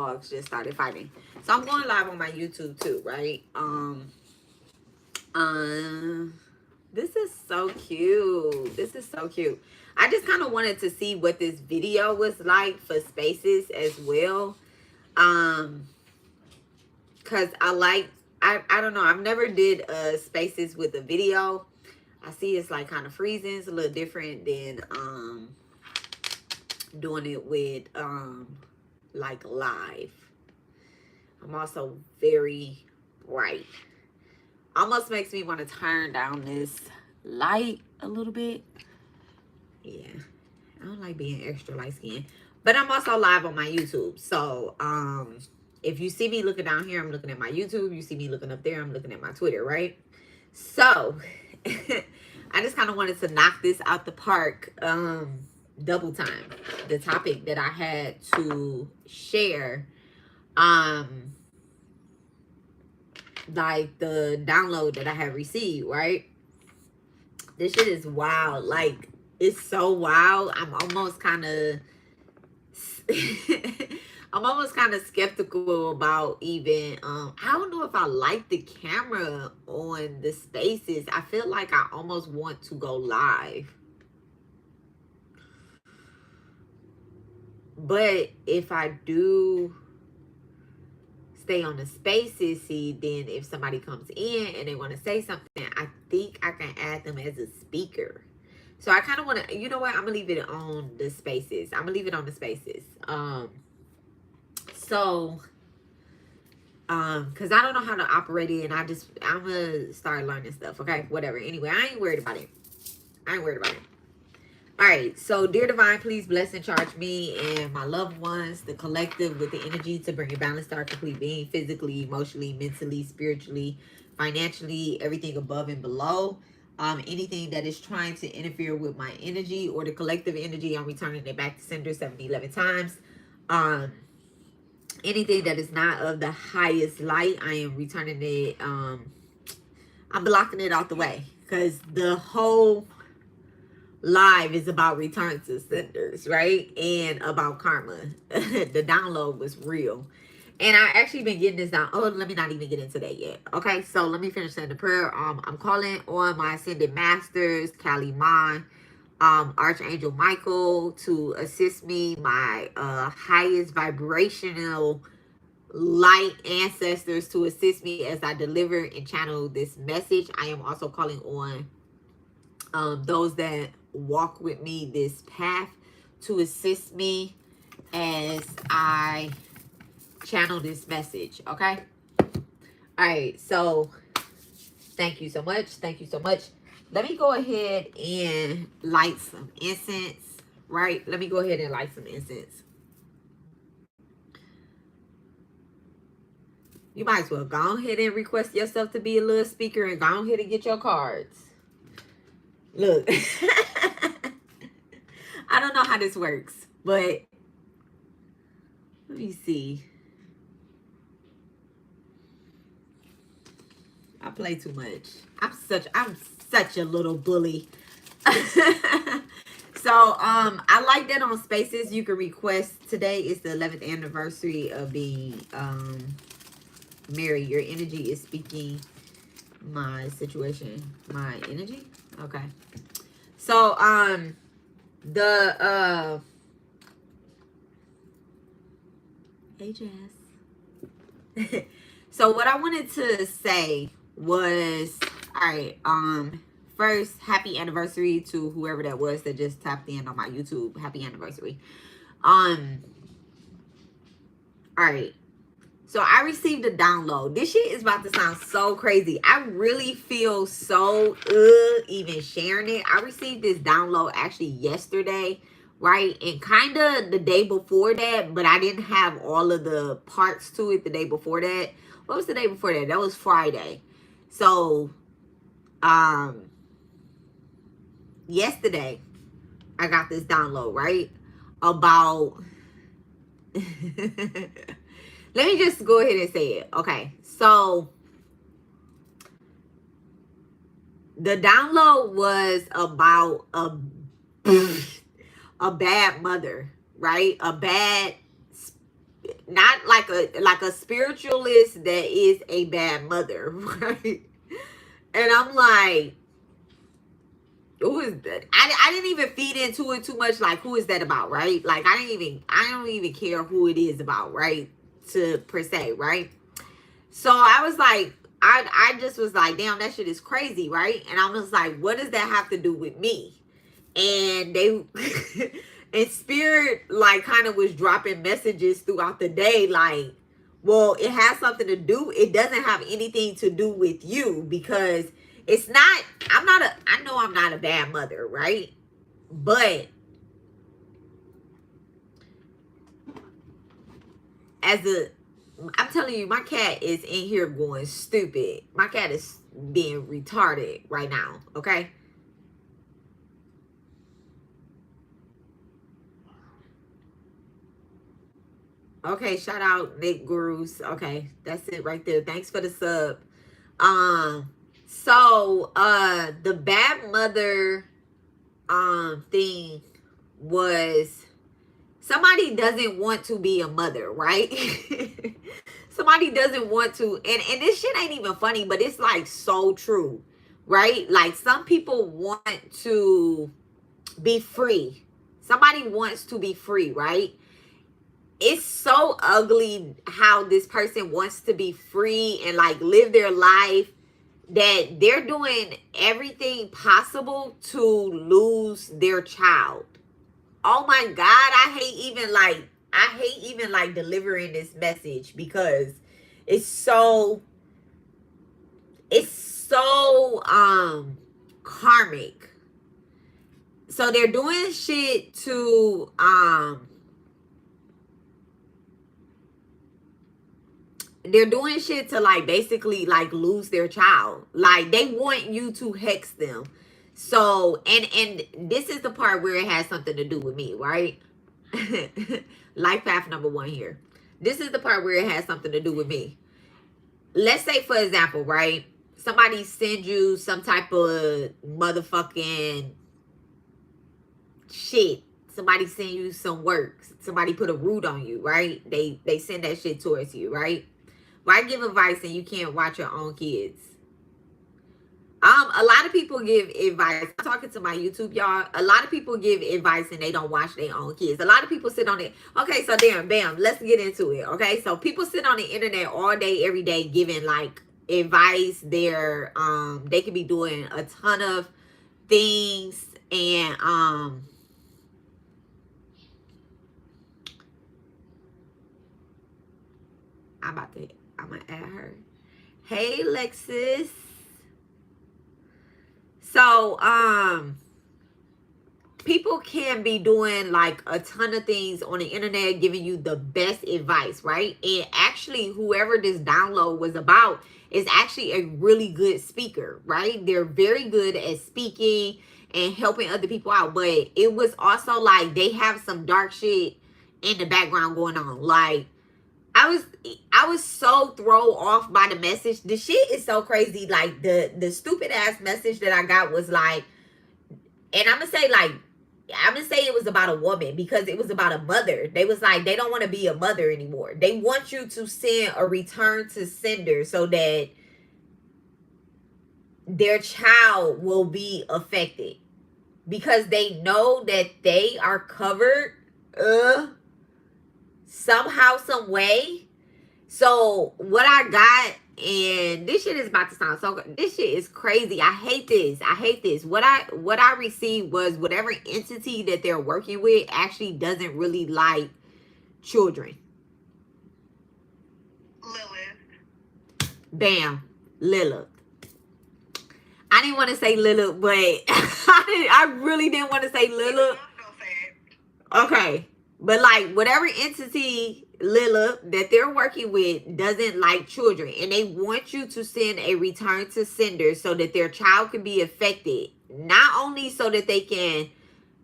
dogs just started fighting. So I'm going live on my YouTube too, right? This is so cute. This is so cute. I just kind of wanted to see what this video was like for spaces as well. Cause I don't know. I've never did spaces with a video. I see it's like kind of freezing. It's a little different than doing it with like live. I'm also very bright. Almost makes me want to turn down this light a little bit. Yeah, I don't like being extra light skinned, but I'm also live on my YouTube. So if you see me looking down here, I'm looking at my YouTube. You see me looking up there, I'm looking at my Twitter, right? So I just kind of wanted to knock this out the park double time. The topic that I had to share, like the download that I have received, right? This shit is wild. Like, it's so wild. I'm almost kind of skeptical about even I don't know if I like the camera on the spaces. I feel like I almost want to go live. But if I do stay on the spaces, see, then if somebody comes in and they want to say something, I think I can add them as a speaker. So I kind of want to, you know what, I'm gonna leave it on the spaces. I'm gonna leave it on the spaces. Because I don't know how to operate it, and I'm gonna start learning stuff. Okay, whatever. Anyway, I ain't worried about it. All right, so dear divine, please bless and charge me and my loved ones, the collective, with the energy to bring a balance to our complete being, physically, emotionally, mentally, spiritually, financially, everything above and below. Anything that is trying to interfere with my energy or the collective energy, I'm returning it back to sender 11 times. Anything that is not of the highest light, I am returning it. I'm blocking it out the way, because the whole live is about return to senders, right? And about karma. The download was real. And I actually been getting this down. Oh, let me not even get into that yet. Okay, so let me finish saying the prayer. I'm calling on my ascended masters, Kali Ma, Archangel Michael, to assist me, my highest vibrational light ancestors to assist me as I deliver and channel this message. I am also calling on those that walk with me this path to assist me as I channel this message. Okay, all right, so thank you so much. Let me go ahead and light some incense. Right, let me go ahead and light some incense. You might as well go ahead and request yourself to be a little speaker and go ahead and get your cards. Look, I don't know how this works, but let me see. I play too much. I'm such a little bully. So I like that on spaces you can request. Today is the 11th anniversary of being married. Your energy is speaking my situation, my energy. Okay. So hey Jazz. So what I wanted to say was, all right, first, happy anniversary to whoever that was that just tapped in on my YouTube. Happy anniversary. All right, so I received a download. This shit is about to sound so crazy. I really feel so even sharing it. I received this download actually yesterday, right? And kind of the day before that, but I didn't have all of the parts to it the day before that. What was the day before that? That was Friday. So, yesterday, I got this download, right? About, let me just go ahead and say it. Okay, so the download was about a bad mother, right? A bad, not like a spiritualist that is a bad mother, right? And I'm like, who is that? I didn't even feed into it too much. Like, who is that about, right? Like, I don't even care who it is about, right? To per se, right? So I was like, I just was like, damn, that shit is crazy, right? And I was like, what does that have to do with me? And they, and Spirit, like, kind of was dropping messages throughout the day, like, well, it has something to do, it doesn't have anything to do with you, because it's not, I know I'm not a bad mother, right? But I'm telling you, my cat is in here going stupid. My cat is being retarded right now, okay? Okay, shout out Nick Gurus. Okay, that's it right there. Thanks for the sub. So the bad mother thing was, somebody doesn't want to be a mother, right? Somebody doesn't want to, and this shit ain't even funny, but it's like so true, right? Like, some people want to be free. Somebody wants to be free, right? It's so ugly how this person wants to be free and like live their life, that they're doing everything possible to lose their child. Oh my God, I hate even like delivering this message, because it's so karmic. So they're doing shit to like basically like lose their child. Like, they want you to hex them. So, and this is the part where it has something to do with me, right? Life path number 1 here. This is the part where it has something to do with me. Let's say, for example, right? Somebody sends you some type of motherfucking shit. Somebody send you some work. Somebody put a root on you, right? They send that shit towards you, right? Why give advice and you can't watch your own kids? A lot of people give advice. I'm talking to my YouTube, y'all. A lot of people give advice and they don't watch their own kids. A lot of people sit on it. Okay, so damn, bam, let's get into it. Okay, so people sit on the internet all day, every day, giving like advice. They could be doing a ton of things, and I'm gonna add her. Hey, Alexis. So, people can be doing like a ton of things on the internet, giving you the best advice, right? And actually, whoever this download was about is actually a really good speaker, right? They're very good at speaking and helping other people out. But it was also like they have some dark shit in the background going on. Like, I was so thrown off by the message. The shit is so crazy. Like, the stupid ass message that I got was like, and I'm gonna say it was about a woman, because it was about a mother. They was like, they don't want to be a mother anymore. They want you to send a return to sender so that their child will be affected, because they know that they are covered somehow, some way. So what I got, and this shit is about to sound so, this shit is crazy. I hate this. What I received was, whatever entity that they're working with actually doesn't really like children. Lilith. Bam. Lilith. I didn't want to say Lilith, but I really didn't want to say Lilith. Okay. But like, whatever entity, Lilith, that they're working with doesn't like children, and they want you to send a return to sender so that their child can be affected. Not only so that they can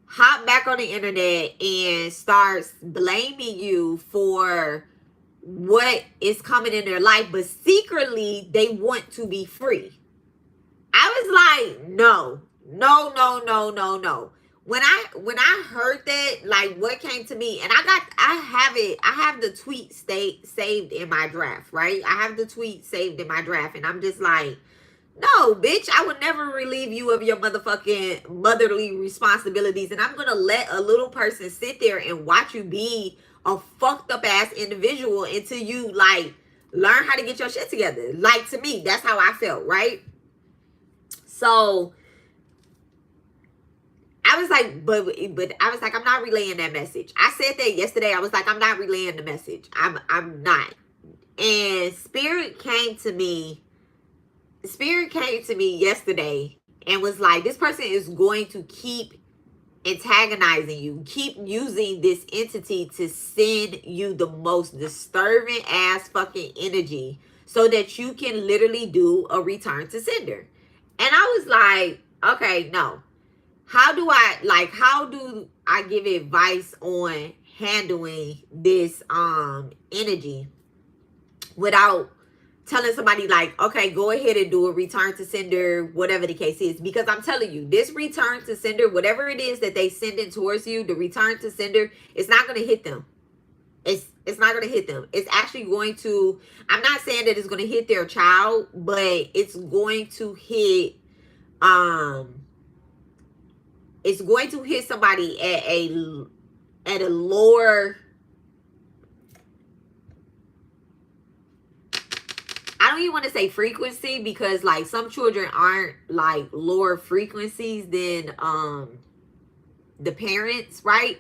hop back on the internet and start blaming you for what is coming in their life, but secretly they want to be free. I was like, no. when I heard that, like what came to me, and I have the tweet saved in my draft, right? I have the tweet saved in my draft, and I'm just like, no, bitch, I would never relieve you of your motherfucking motherly responsibilities, and I'm gonna let a little person sit there and watch you be a fucked up ass individual until you like learn how to get your shit together. Like, to me, that's how I felt, right? So I was like, but I was like, I'm not relaying that message. I said that yesterday. I was like, I'm not relaying the message. I'm not. And Spirit came to me yesterday and was like, this person is going to keep antagonizing you, keep using this entity to send you the most disturbing ass fucking energy so that you can literally do a return to sender. And I was like, okay, no. How do I give advice on handling this energy without telling somebody like, okay, go ahead and do a return to sender, whatever the case is? Because I'm telling you, this return to sender, whatever it is that they send in towards you, the return to sender, it's not going to hit them. It's not going to hit them. It's actually going to, I'm not saying that it's going to hit their child, but it's going to hit, it's going to hit somebody at a lower, I don't even want to say frequency, because like some children aren't like lower frequencies than the parents, right?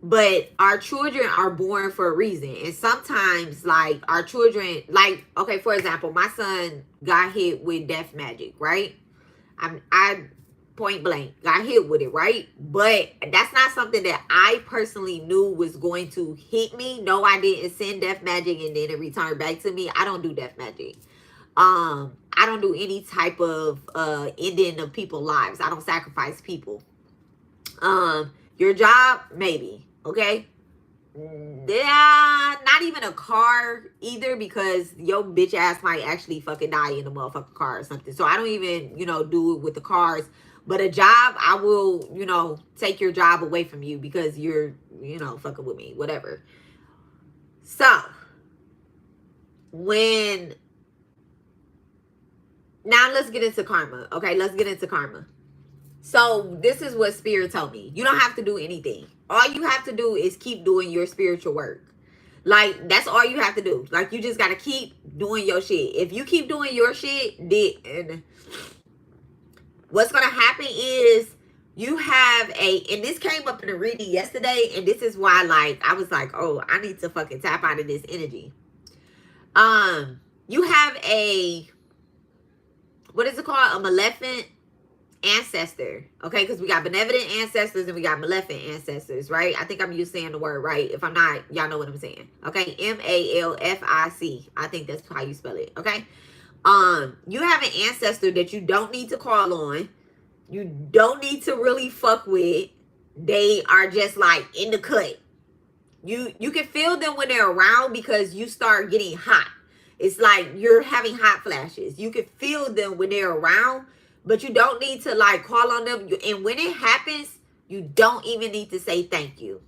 But our children are born for a reason. And sometimes like our children, like, okay, for example, my son got hit with death magic, right? I point blank got hit with it, right? But that's not something that I personally knew was going to hit me. No, I didn't send death magic and then it returned back to me. I don't do death magic. I don't do any type of ending of people's lives. I don't sacrifice people. Your job, maybe, okay? Yeah, not even a car either, because your bitch ass might actually fucking die in a motherfucking car or something. So I don't even, do it with the cars. But a job, I will, take your job away from you because you're, fucking with me, whatever. So, now let's get into karma, okay? Let's get into karma. So, this is what Spirit told me. You don't have to do anything. All you have to do is keep doing your spiritual work. Like, that's all you have to do. Like, you just got to keep doing your shit. If you keep doing your shit, then what's going to happen is you have and this came up in the reading yesterday, and this is why, like, I was like, oh, I need to fucking tap out of this energy. You have what is it called? A malevolent ancestor, okay? Because we got benevolent ancestors and we got malevolent ancestors, right? I think I'm used saying the word right. If I'm not, y'all know what I'm saying, okay? MALFIC. I think that's how you spell it, okay? You have an ancestor that you don't need to call on. You don't need to really fuck with. They are just like in the cut. You can feel them when they're around because you start getting hot. It's like you're having hot flashes. You can feel them when they're around, but you don't need to like call on them. And when it happens, you don't even need to say thank you.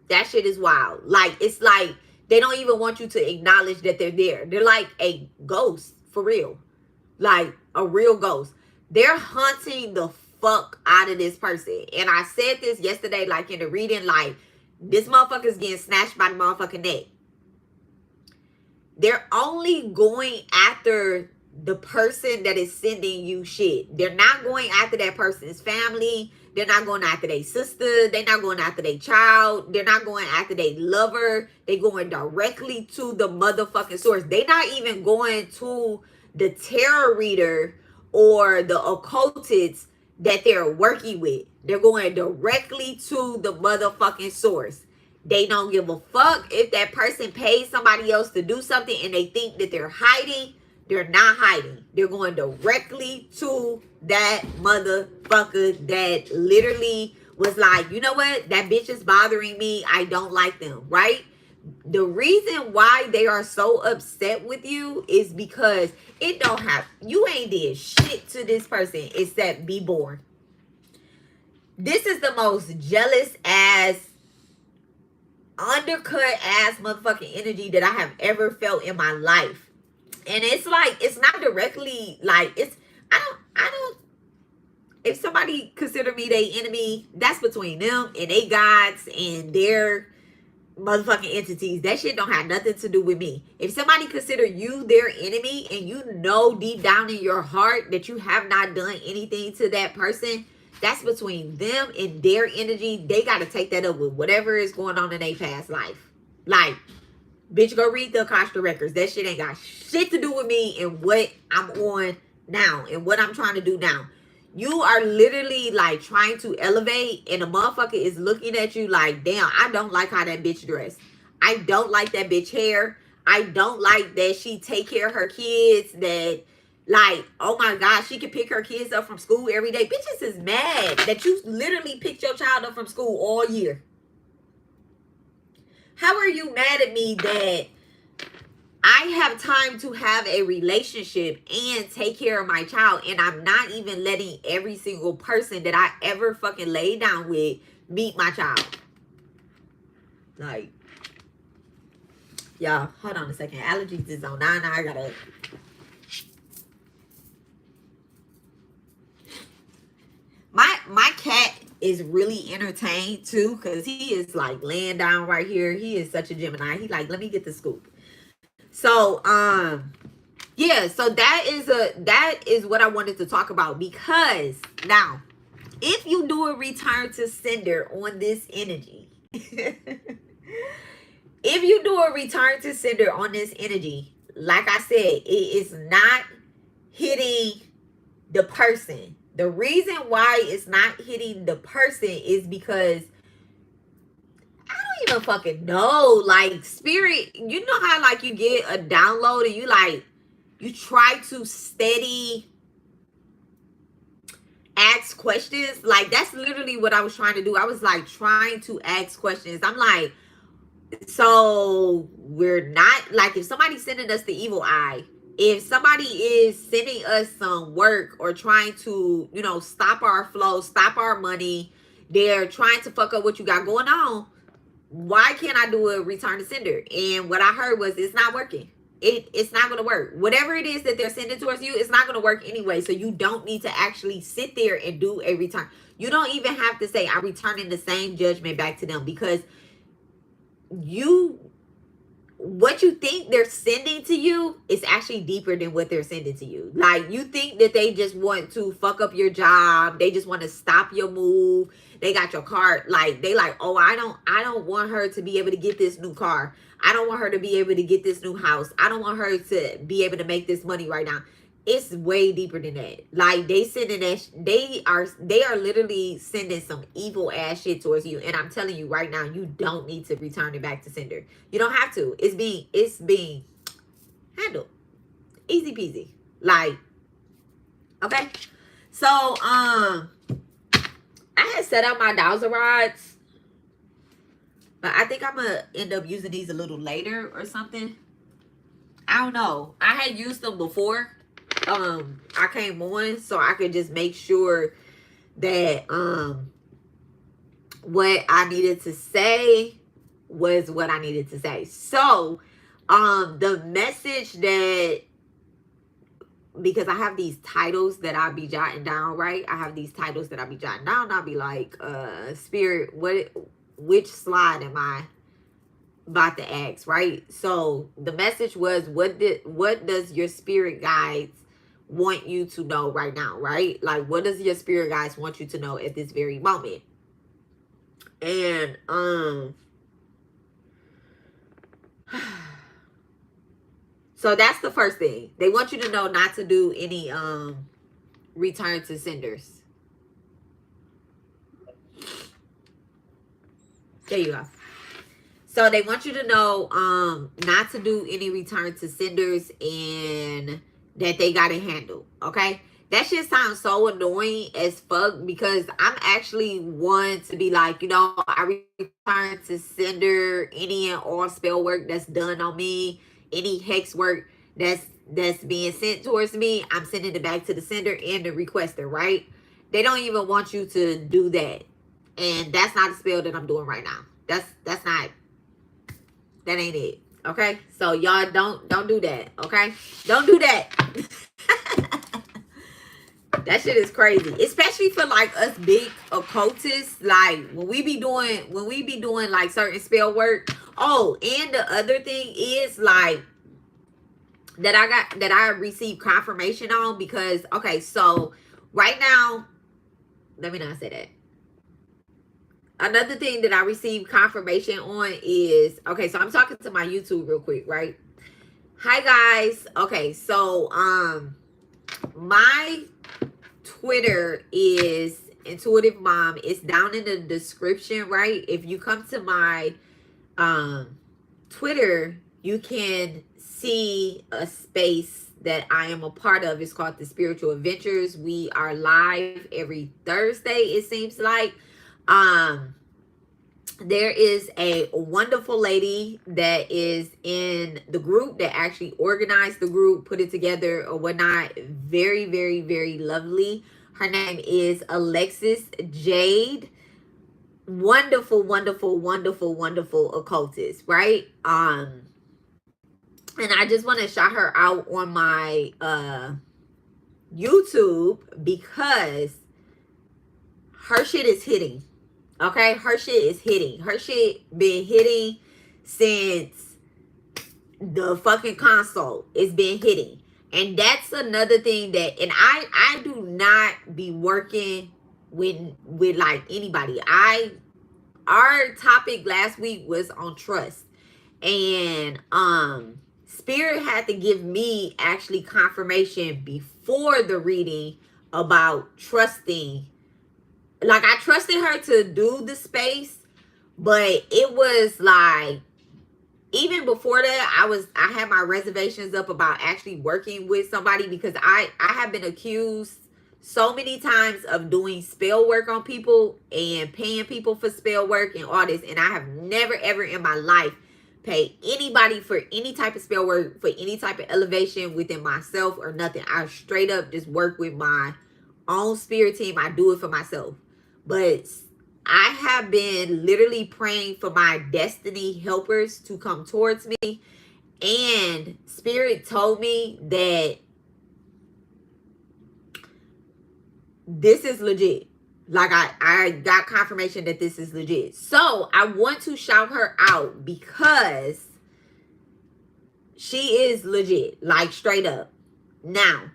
That shit is wild. Like, it's like they don't even want you to acknowledge that they're there. They're like a ghost, for real. Like a real ghost. They're hunting the fuck out of this person. And I said this yesterday, like in the reading, like, this motherfucker's getting snatched by the motherfucking neck. They're only going after the person that is sending you shit. They're not going after that person's family. They're not going after their sister. They're not going after their child. They're not going after their lover. They're going directly to the motherfucking source. They're not even going to the tarot reader or the occultist that they're working with. They're going directly to the motherfucking source. They don't give a fuck if that person pays somebody else to do something and they think that they're hiding. They're not hiding. They're going directly to that motherfucker that literally was like, you know what? That bitch is bothering me. I don't like them, right? The reason why they are so upset with you is because you ain't did shit to this person except be born. This is the most jealous ass, undercut ass motherfucking energy that I have ever felt in my life. And it's like, it's not directly like, it's, I don't, if somebody consider me their enemy, that's between them and they gods and their motherfucking entities. That shit don't have nothing to do with me. If somebody consider you their enemy and you know deep down in your heart that you have not done anything to that person, that's between them and their energy. They got to take that up with whatever is going on in their past life. Like, bitch, go read the Akasha records. That shit ain't got shit to do with me and what I'm on now and what I'm trying to do now. You are literally like trying to elevate and the motherfucker is looking at you like, damn, I don't like how that bitch dressed. I don't like that bitch hair. I don't like that she take care of her kids. That like, oh my God, she can pick her kids up from school every day. Bitches is mad that you literally picked your child up from school all year. How are you mad at me that I have time to have a relationship and take care of my child, and I'm not even letting every single person that I ever fucking laid down with meet my child? Like, y'all, hold on a second. Allergies is on 9. I gotta... My cat is really entertained too, because he is like laying down right here. He is such a Gemini. He like, let me get the scoop. So, yeah, so that is what I wanted to talk about, because now, if you do a return to sender on this energy, if you do a return to sender on this energy, like I said, it is not hitting the person. The reason why it's not hitting the person is because I don't even fucking know. Like, spirit, you know how like you get a download and you like, you try to steady ask questions. Like, that's literally what I was trying to do. I was like trying to ask questions. I'm like, so we're not, like, if somebody's sending us the evil eye, if somebody is sending us some work or trying to, you know, stop our flow, stop our money, they're trying to fuck up what you got going on, why can't I do a return to sender? And what I heard was, it's not working. It's not going to work. Whatever it is that they're sending towards you, it's not going to work anyway. So you don't need to actually sit there and do a return. You don't even have to say, I'm returning the same judgment back to them, because what you think they're sending to you is actually deeper than what they're sending to you. Like, you think that they just want to fuck up your job. They just want to stop your move. They got your car. Like, they like, oh, I don't want her to be able to get this new car. I don't want her to be able to get this new house. I don't want her to be able to make this money right now. It's way deeper than that. Like, they sending that, they are literally sending some evil ass shit towards you. And I'm telling you right now, you don't need to return it back to sender. You don't have to. It's being handled. Easy peasy. Like, okay. So, I had set up my Dowser rods, but I think I'm gonna end up using these a little later or something. I don't know. I had used them before. I came on so I could just make sure that what I needed to say was what I needed to say. So the message that, because I have these titles that I'll be jotting down, right? I have these titles that I'll be jotting down. I'll be like, Spirit, which slide am I about to ask, right? So the message was, what does your spirit guides want you to know right now, right? Like, what does your spirit guides want you to know at this very moment? And so that's the first thing. They want you to know not to do any return to senders. There you go. So they want you to know not to do any return to senders, and that they got it handled, okay? That shit sounds so annoying as fuck, because I'm actually one to be like, you know, I return to sender any and all spell work that's done on me, any hex work that's being sent towards me, I'm sending it back to the sender and the requester, right? They don't even want you to do that. And that's not a spell that I'm doing right now. That's not, that ain't it. Okay? So y'all don't do that. Okay? Don't do that. That shit is crazy. Especially for like us big occultists. Like when we be doing like certain spell work. Oh, and the other thing is like that I received confirmation on, because okay, so right now, let me not say that. Another thing that I received confirmation on is, okay, so I'm talking to my YouTube real quick, right? Hi guys. Okay, so my Twitter is IntuitiveMom. It's down in the description, right? If you come to my Twitter, you can see a space that I am a part of. It's called the Spiritual Adventures. We are live every Thursday, it seems like. There is a wonderful lady that is in the group that actually organized the group, put it together or whatnot. Very, very, very lovely. Her name is Alexis Jade. Wonderful, wonderful, wonderful, wonderful occultist, right? And I just want to shout her out on my YouTube because her shit is hitting. Okay, her shit is hitting. Her shit been hitting since the fucking consult. It's been hitting. And that's another thing that, and I do not be working with like anybody. Our topic last week was on trust. And Spirit had to give me actually confirmation before the reading about trusting. Like, I trusted her to do the space, but it was like, even before that, I had my reservations up about actually working with somebody, because I have been accused so many times of doing spell work on people and paying people for spell work and all this, and I have never ever in my life paid anybody for any type of spell work, for any type of elevation within myself or nothing. I straight up just work with my own spirit team. I do it for myself. But I have been literally praying for my destiny helpers to come towards me. And Spirit told me that this is legit. Like, I got confirmation that this is legit. So I want to shout her out because she is legit. Like, straight up. Now,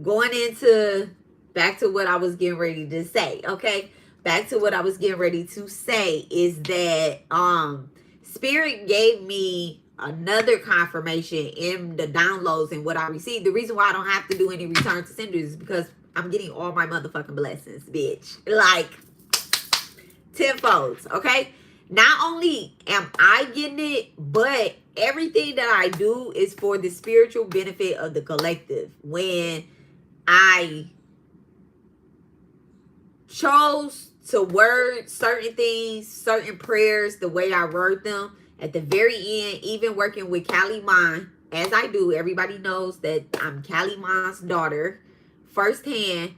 going into back to what I was getting ready to say, okay? Back to what I was getting ready to say is that Spirit gave me another confirmation in the downloads and what I received. The reason why I don't have to do any return to senders is because I'm getting all my motherfucking blessings, bitch. Like, tenfold, okay? Not only am I getting it, but everything that I do is for the spiritual benefit of the collective. When I chose to word certain things, certain prayers, the way I word them, at the very end, even working with Callie, as I do, everybody knows that I'm Callie's daughter, firsthand.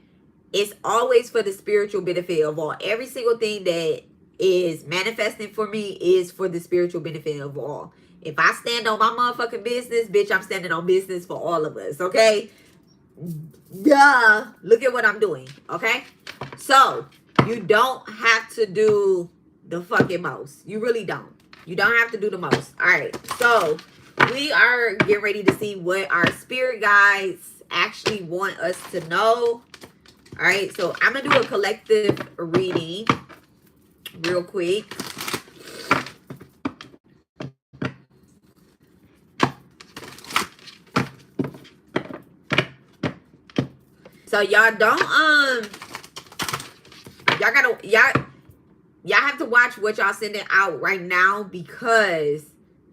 It's always for the spiritual benefit of all. Every single thing that is manifesting for me is for the spiritual benefit of all. If I stand on my motherfucking business, bitch, I'm standing on business for all of us, okay? Duh. Look at what I'm doing, okay? So, you don't have to do the fucking most. You really don't. You don't have to do the most. All right. So, we are getting ready to see what our spirit guides actually want us to know. All right. So, I'm going to do a collective reading real quick. So, y'all don't, y'all have to watch what y'all sending out right now, because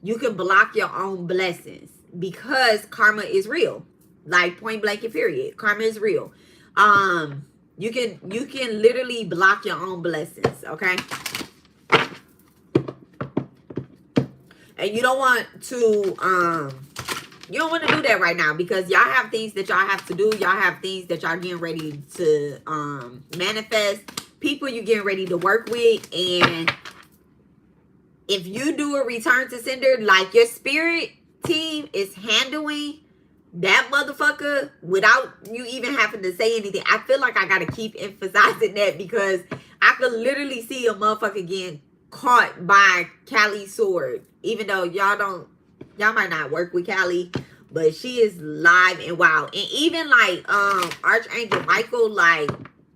you can block your own blessings, because karma is real. Like, point blank and period. Karma is real. You can literally block your own blessings, okay? And you don't want to do that right now, because y'all have things that y'all have to do. Y'all have things that y'all getting ready to manifest. people you getting ready to work with. And if you do a return to sender, like your spirit team is handling that motherfucker without you even having to say anything. I feel like I gotta keep emphasizing that, because I could literally see a motherfucker getting caught by Callie's sword. Even though y'all might not work with Callie, but she is live and wild. And even like Archangel Michael, like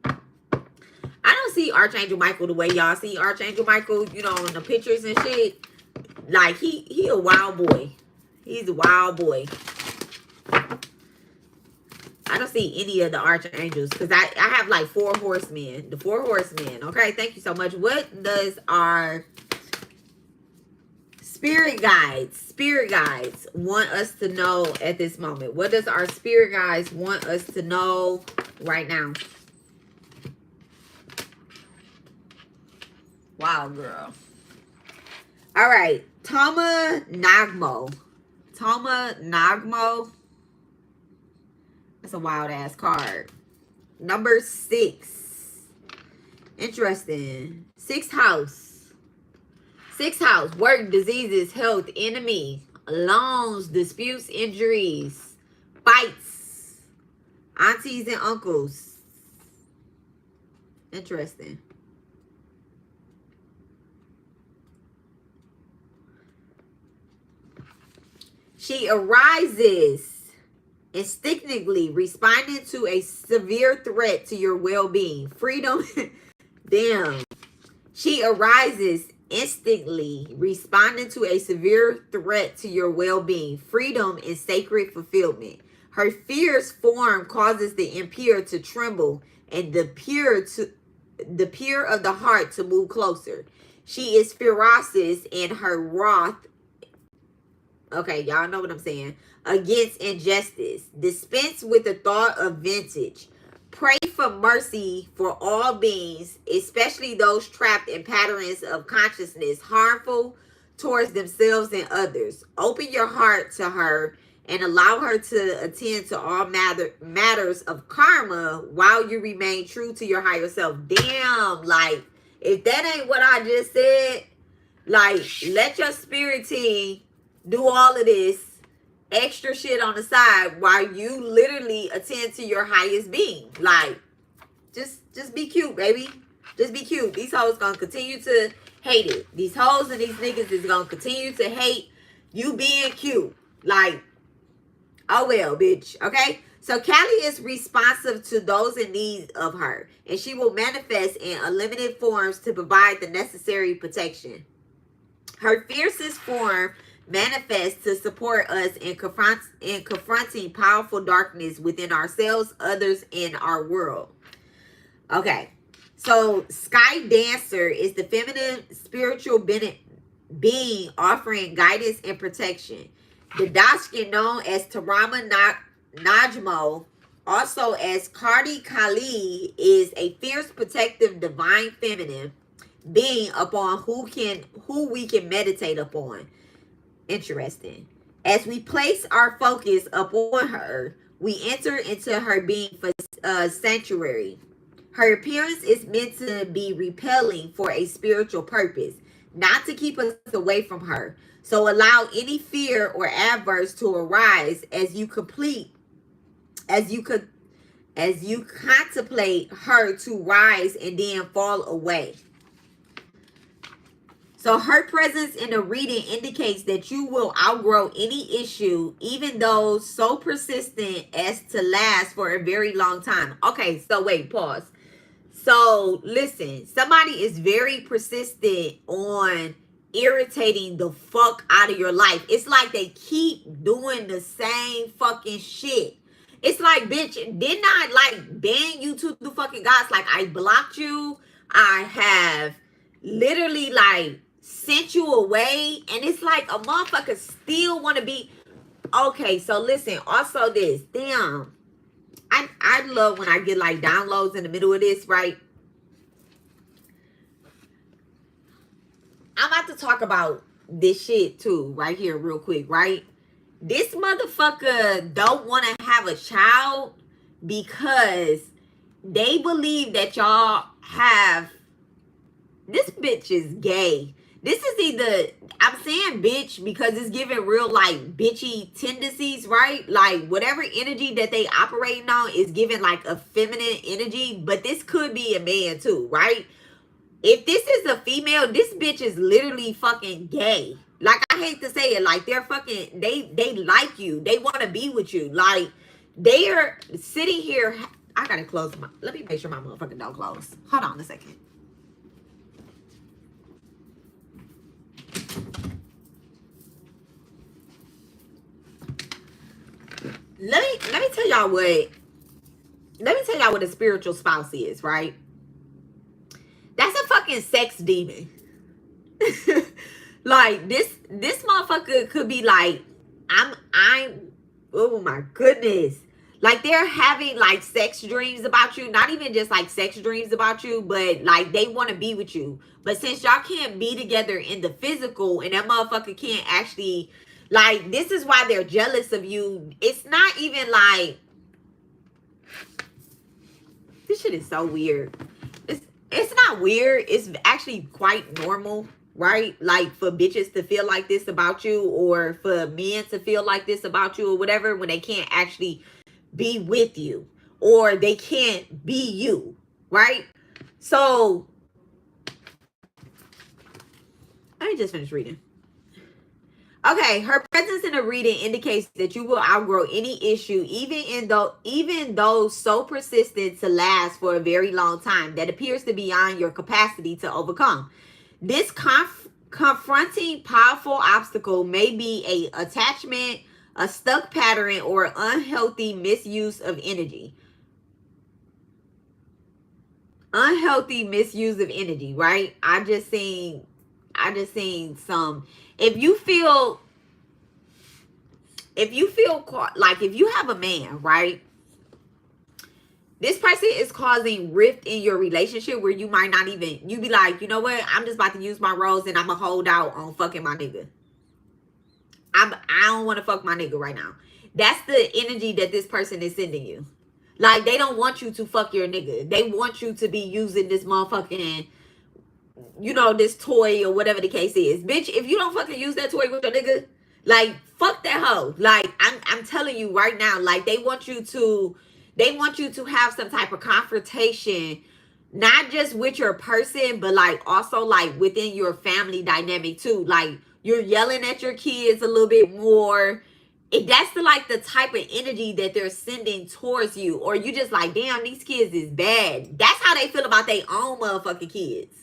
I don't see Archangel Michael the way y'all see Archangel Michael, you know, in the pictures and shit. Like he a wild boy. He's a wild boy. I don't see any of the archangels, because I have like 4 horsemen. The 4 horsemen. Okay, thank you so much. What does our spirit guides want us to know at this moment? What does our spirit guides want us to know right now? Wow, girl. All right. Tama Nagmo. That's a wild ass card. Number 6. Interesting. 6th house. 6th house. Work, diseases, health, enemy, loans, disputes, injuries, fights, aunties and uncles. Interesting. She arises instinctively, responding to a severe threat to your well-being. Freedom. Damn. She arises instantly, responding to a severe threat to your well-being. Freedom and sacred fulfillment. Her fierce form causes the impure to tremble and the pure of the heart to move closer. She is ferocious in her wrath. Okay, y'all know what I'm saying. Against injustice. Dispense with the thought of vintage. Pray for mercy for all beings, especially those trapped in patterns of consciousness, harmful towards themselves and others. Open your heart to her and allow her to attend to all matters of karma while you remain true to your higher self. Damn, like, if that ain't what I just said, like, let your spirit team do all of this extra shit on the side while you literally attend to your highest being. Like, just be cute, baby. Just be cute. These hoes gonna continue to hate it. These hoes and these niggas is gonna continue to hate you being cute. Like, oh well, bitch. Okay? So Callie is responsive to those in need of her, and she will manifest in unlimited forms to provide the necessary protection. Her fiercest form manifests to support us in confronting powerful darkness within ourselves, others, and our world. Okay, so Sky Dancer is the feminine spiritual being offering guidance and protection. The Dashkin, known as Tarama Najmo, also as Kardi Kali, is a fierce, protective, divine feminine being upon who we can meditate upon. Interesting. As we place our focus upon her, we enter into her being for sanctuary. Her appearance is meant to be repelling for a spiritual purpose, not to keep us away from her. So allow any fear or adverse to arise as you contemplate her to rise and then fall away. So her presence in the reading indicates that you will outgrow any issue, even though so persistent as to last for a very long time. Okay, so wait, pause. So listen, somebody is very persistent on irritating the fuck out of your life. It's like they keep doing the same fucking shit. It's like, bitch, didn't I like ban you to the fucking gods? Like, I blocked you. I have literally like sent you away, and it's like a motherfucker still want to be okay. So listen, also this, damn, I love when I get like downloads in the middle of this, right? I'm about to talk about this shit too right here real quick, right? This motherfucker don't want to have a child because they believe that y'all have, this bitch is gay. This is either, I'm saying bitch because it's giving real like bitchy tendencies, right? Like whatever energy that they operating on is giving like a feminine energy, but this could be a man too, right? If this is a female, this bitch is literally fucking gay. Like, I hate to say it, like they're fucking, they like you. They want to be with you. Like, they are sitting here. I gotta close my, let me make sure my motherfucking door closed. Hold on a second. Let me tell y'all what a spiritual spouse is, right? That's a fucking sex demon. Like this motherfucker could be like, I'm oh my goodness. Like they're having like sex dreams about you. Not even just like sex dreams about you, but like they want to be with you. But since y'all can't be together in the physical and that motherfucker can't actually, like, this is why they're jealous of you. It's not even like, this shit is so weird. It's not weird. It's actually quite normal, right? Like for bitches to feel like this about you, or for men to feel like this about you or whatever, when they can't actually be with you or they can't be you, right? So let me just finish reading. Okay, her presence in a reading indicates that you will outgrow any issue, even though so persistent to last for a very long time, that appears to be beyond your capacity to overcome. This confronting powerful obstacle may be a attachment, a stuck pattern, or unhealthy misuse of energy. Unhealthy misuse of energy, right? I just seen some. If you feel like, if you have a man, right, this person is causing rift in your relationship where you might not even, you be like, you know what, I'm just about to use my rose and I'm gonna hold out on fucking my nigga. I don't want to fuck my nigga right now. That's the energy that this person is sending you. Like, they don't want you to fuck your nigga. They want you to be using this motherfucking, you know, this toy or whatever the case is. Bitch, if you don't fucking use that toy with your nigga, like, fuck that hoe. Like, I'm telling you right now, like, they want you to have some type of confrontation, not just with your person, but like also like within your family dynamic too. Like, you're yelling at your kids a little bit more. That's the type of energy that they're sending towards you. Or you just like, damn, these kids is bad. That's how they feel about their own motherfucking kids.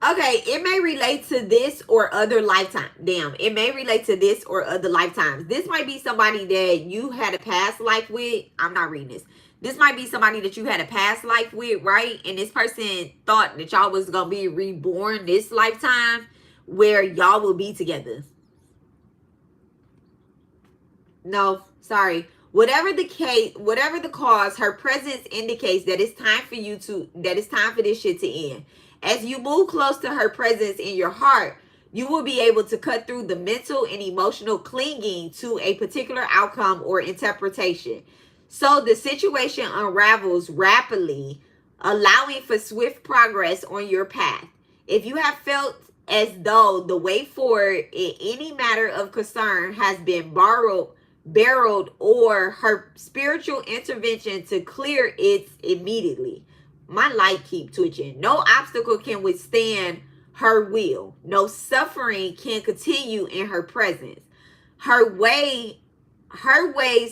Okay, it may relate to this or other lifetime. Damn, it may relate to this or other lifetimes. This might be somebody that you had a past life with. I'm not reading this. This might be somebody that you had a past life with, right? And this person thought that y'all was going to be reborn this lifetime where y'all will be together. No, sorry. Whatever the case, whatever the cause, her presence indicates that it's time for this shit to end. As you move close to her presence in your heart, you will be able to cut through the mental and emotional clinging to a particular outcome or interpretation. So the situation unravels rapidly, allowing for swift progress on your path. If you have felt as though the way forward in any matter of concern has been barreled, or her spiritual intervention to clear it immediately. My light keep twitching. No obstacle can withstand her will. No suffering can continue in her presence. Her ways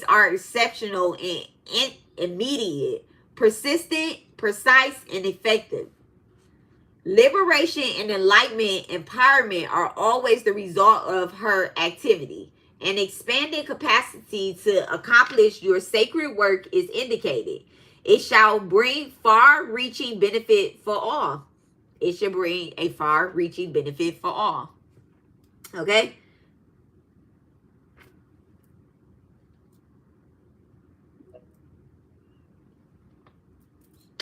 are exceptional and immediate, persistent, precise, and effective. Liberation and enlightenment, empowerment are always the result of her activity. An expanded capacity to accomplish your sacred work is indicated. It shall bring far-reaching benefit for all. It should bring a far-reaching benefit for all. Okay?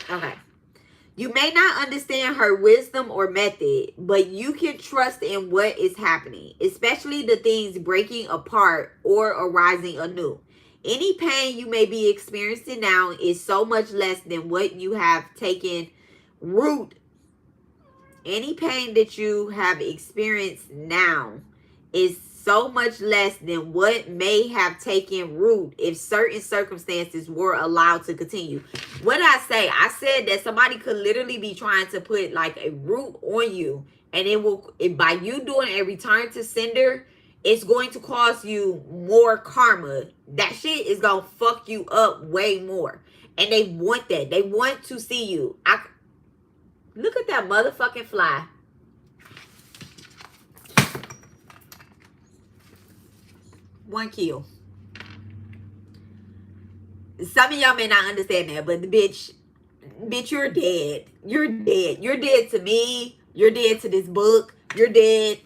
Okay. You may not understand her wisdom or method, but you can trust in what is happening, especially the things breaking apart or arising anew. Any pain you may be experiencing now is so much less than what you have taken root. Any pain that you have experienced now is so much less than what may have taken root if certain circumstances were allowed to continue. What did I say? I said that somebody could literally be trying to put like a root on you, and it will, by you doing a return to sender, it's going to cause you more karma. That shit is gonna fuck you up way more, and they want that. They want to see you. Look at that motherfucking fly. One kill. Some of y'all may not understand that, but the bitch, you're dead. You're dead. You're dead to me. You're dead to this book. You're dead.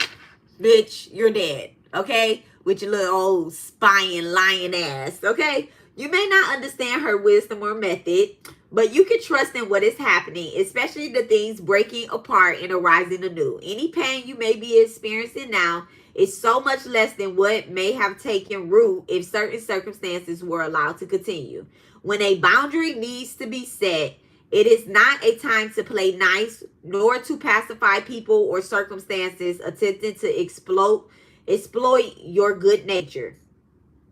Bitch, you're dead. Okay? With your little old spying, lying ass. Okay? You may not understand her wisdom or method, but you can trust in what is happening, especially the things breaking apart and arising anew. Any pain you may be experiencing now is so much less than what may have taken root if certain circumstances were allowed to continue. When a boundary needs to be set, it is not a time to play nice, nor to pacify people or circumstances attempting to exploit your good nature.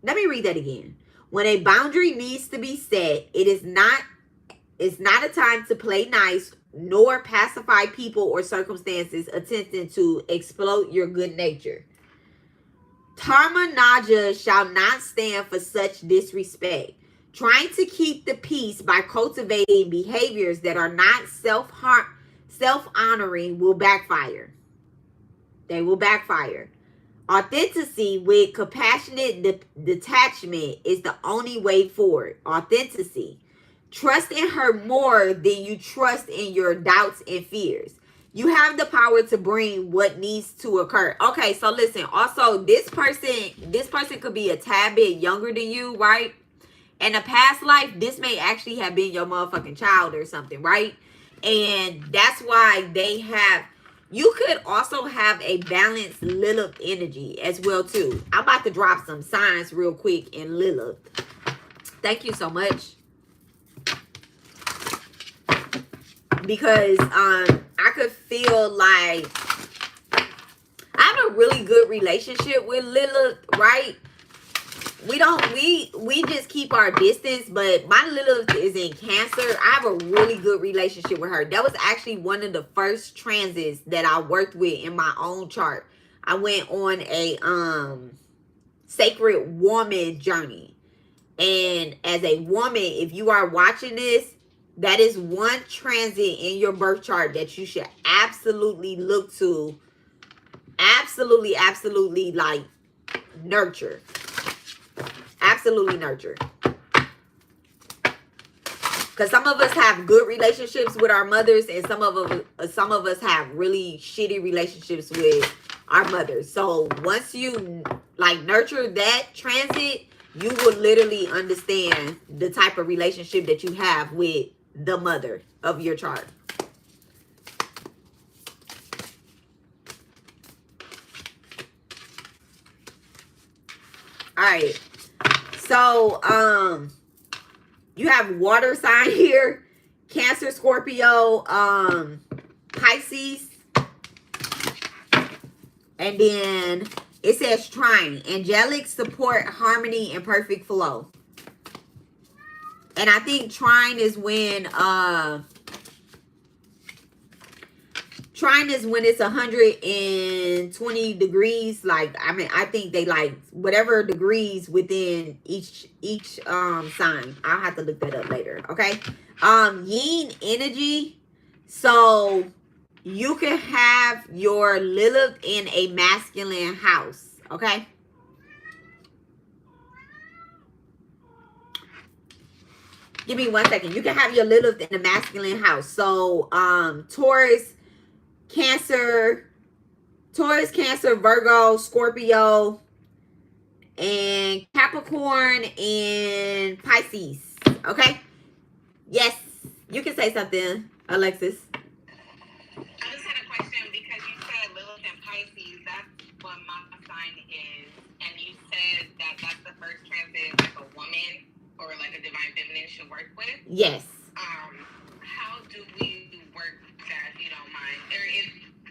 Let me read that again. When a boundary needs to be set, it's not a time to play nice, nor pacify people or circumstances attempting to exploit your good nature. Naja shall not stand for such disrespect. Trying to keep the peace by cultivating behaviors that are not self-honoring will backfire. They will backfire. Authenticity with compassionate detachment is the only way forward. Authenticity. Trust in her more than you trust in your doubts and fears. You have the power to bring what needs to occur. Okay, so listen. Also, this person could be a tad bit younger than you, right? In a past life, this may actually have been your motherfucking child or something, right? And that's why they have... You could also have a balanced Lilith energy as well, too. I'm about to drop some signs real quick in Lilith. Thank you so much. Because I could feel like I have a really good relationship with Lilith, right? We just keep our distance, but my Lilith is in Cancer. I have a really good relationship with her. That was actually one of the first transits that I worked with in my own chart. I went on a sacred woman journey. And as a woman, if you are watching this, that is one transit in your birth chart that you should absolutely look to. Absolutely like nurture. Absolutely nurture. Because some of us have good relationships with our mothers, and some of us have really shitty relationships with our mothers. So once you like nurture that transit, you will literally understand the type of relationship that you have with the mother of your chart. All right. So, you have water sign here, Cancer, Scorpio, Pisces. And then it says trine, angelic support, harmony, and perfect flow. And I think trine is when it's 120 degrees. Like, I mean, I think they like whatever degrees within each sign. I'll have to look that up later. Okay. Yin energy. So you can have your Lilith in a masculine house. Okay. Give me 1 second. You can have your Lilith in a masculine house. So Taurus, Cancer, Virgo, Scorpio, and Capricorn, and Pisces. Okay? Yes. You can say something, Alexis. I just had a question because you said Lilith and Pisces. That's what my sign is, and you said that that's the first transit like a woman or like a divine feminine should work with. Yes. How do we work that, if you don't mind? Or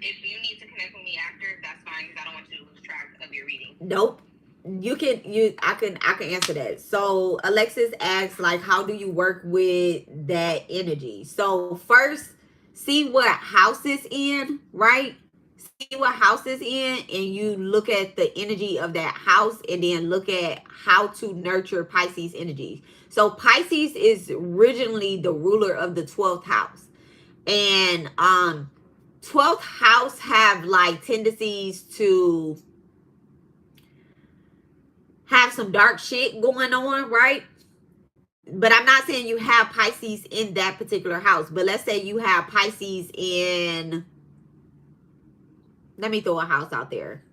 if you need to connect with me after, that's fine, because I don't want you to lose track of your reading. Nope. I can answer that. So Alexis asks, like, how do you work with that energy? So first, see what house it's in, right? See what house it's in, and you look at the energy of that house, and then look at how to nurture Pisces energy. So Pisces is originally the ruler of the 12th house. And 12th house have like tendencies to have some dark shit going on, right? But I'm not saying you have Pisces in that particular house. But let's say you have Pisces in, let me throw a house out there.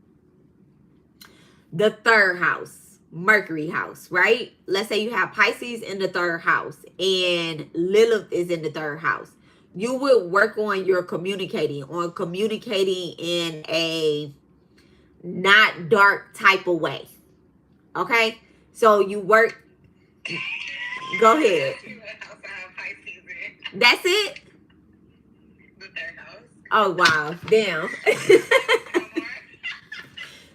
The 3rd house, Mercury house, right? Let's say you have Pisces in the 3rd house and Lilith is in the 3rd house. You will work on your communicating in a not dark type of way. Okay? So you work. Go ahead. That's it? The 3rd house. Oh, wow. Damn.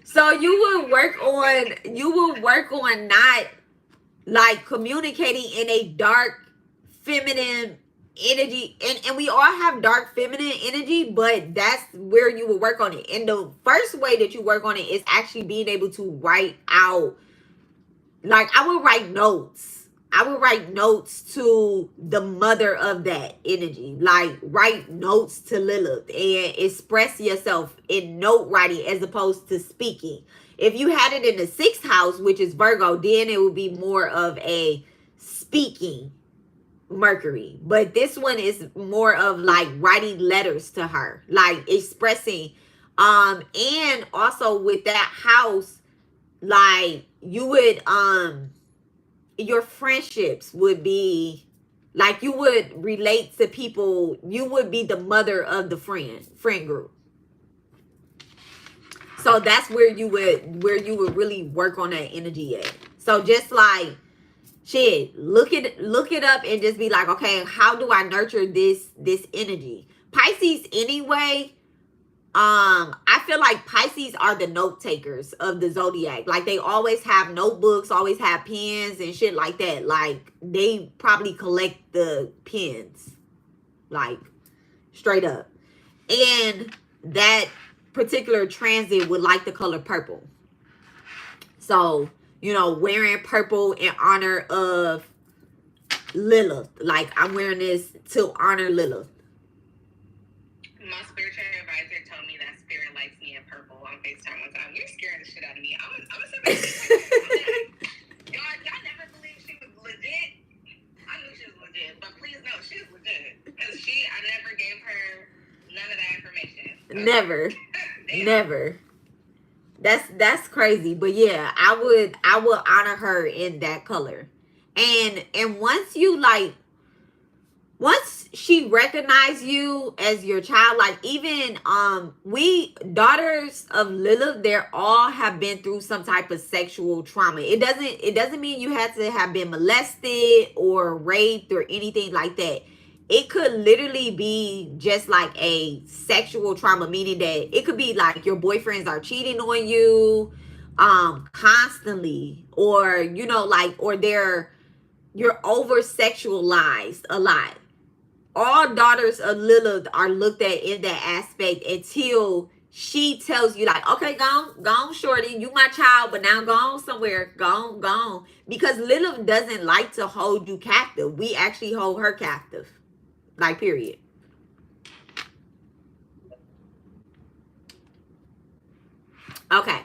So you will work on not like communicating in a dark feminine energy, and we all have dark feminine energy, but that's where you will work on it. And the first way that you work on it is actually being able to write out, like I would write notes to the mother of that energy, like write notes to Lilith and express yourself in note writing as opposed to speaking. If you had it in the 6th house, which is Virgo, then it would be more of a speaking Mercury. But this one is more of like writing letters to her, like expressing. And also with that house, like you would your friendships would be like, you would relate to people. You would be the mother of the friend group. So that's where you would really work on that energy at. So just like shit, look it up and just be like, okay, how do I nurture this energy? Pisces anyway, I feel like Pisces are the note takers of the zodiac. Like they always have notebooks, always have pens and shit like that. Like they probably collect the pens, like straight up. And that particular transit would like the color purple. So, you know, wearing purple in honor of Lilith. Like I'm wearing this to honor Lilith. My spiritual advisor told me that spirit likes me in purple on FaceTime one time. You're scaring the shit out of me. I'm y'all never believed she was legit. I knew she was legit, but please know she's legit. Because I never gave her none of that information. So. Never. Never. That's crazy. But yeah, I would honor her in that color. And once she recognized you as your child, like even we daughters of Lilith, they all have been through some type of sexual trauma. It doesn't mean you had to have been molested or raped or anything like that. It could literally be just like a sexual trauma, meaning that it could be like your boyfriends are cheating on you constantly, or you know, like, or you're over sexualized a lot. All daughters of Lilith are looked at in that aspect until she tells you, like, okay, go on, shorty, you my child, but now go on somewhere, go on. Because Lilith doesn't like to hold you captive. We actually hold her captive. Like, period. Okay.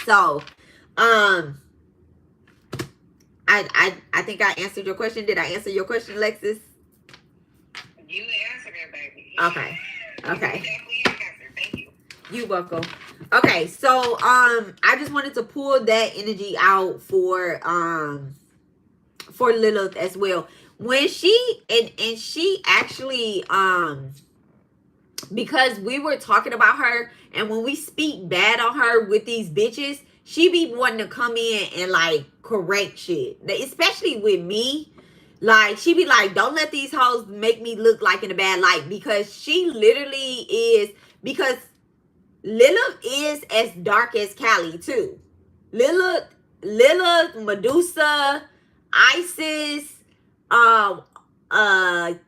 So, I think I answered your question. Did I answer your question, Alexis? You answered it, baby. Okay. Okay. You definitely answered. Thank you. You're welcome. Okay, so I just wanted to pull that energy out for Lilith as well. When she and she actually because we were talking about her, and when we speak bad on her with these bitches, she be wanting to come in and like correct shit, especially with me. Like, she be like, don't let these hoes make me look like in a bad light, because she literally is, because Lilith is as dark as Kali too. Lilith, Medusa, Isis, Aset,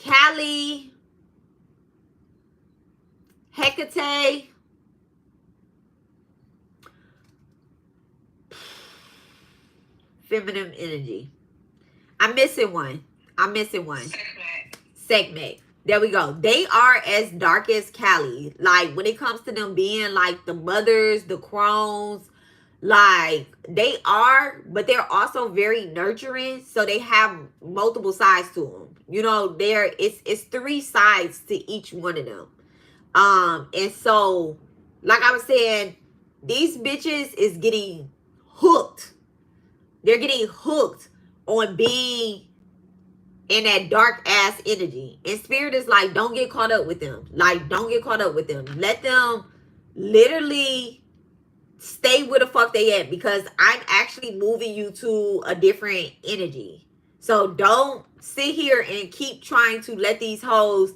Kali, Hecate, feminine energy. I'm missing one. Segment. There we go. They are as dark as Kali. Like, when it comes to them being like the mothers, the crones, like, they are, but they're also very nurturing. So they have multiple sides to them. You know, it's 3 sides to each one of them. And so, like I was saying, these bitches is getting hooked. They're getting hooked on being in that dark ass energy. And spirit is like, don't get caught up with them. Like, don't get caught up with them. Let them literally stay where the fuck they at, because I'm actually moving you to a different energy. So don't sit here and keep trying to let these hoes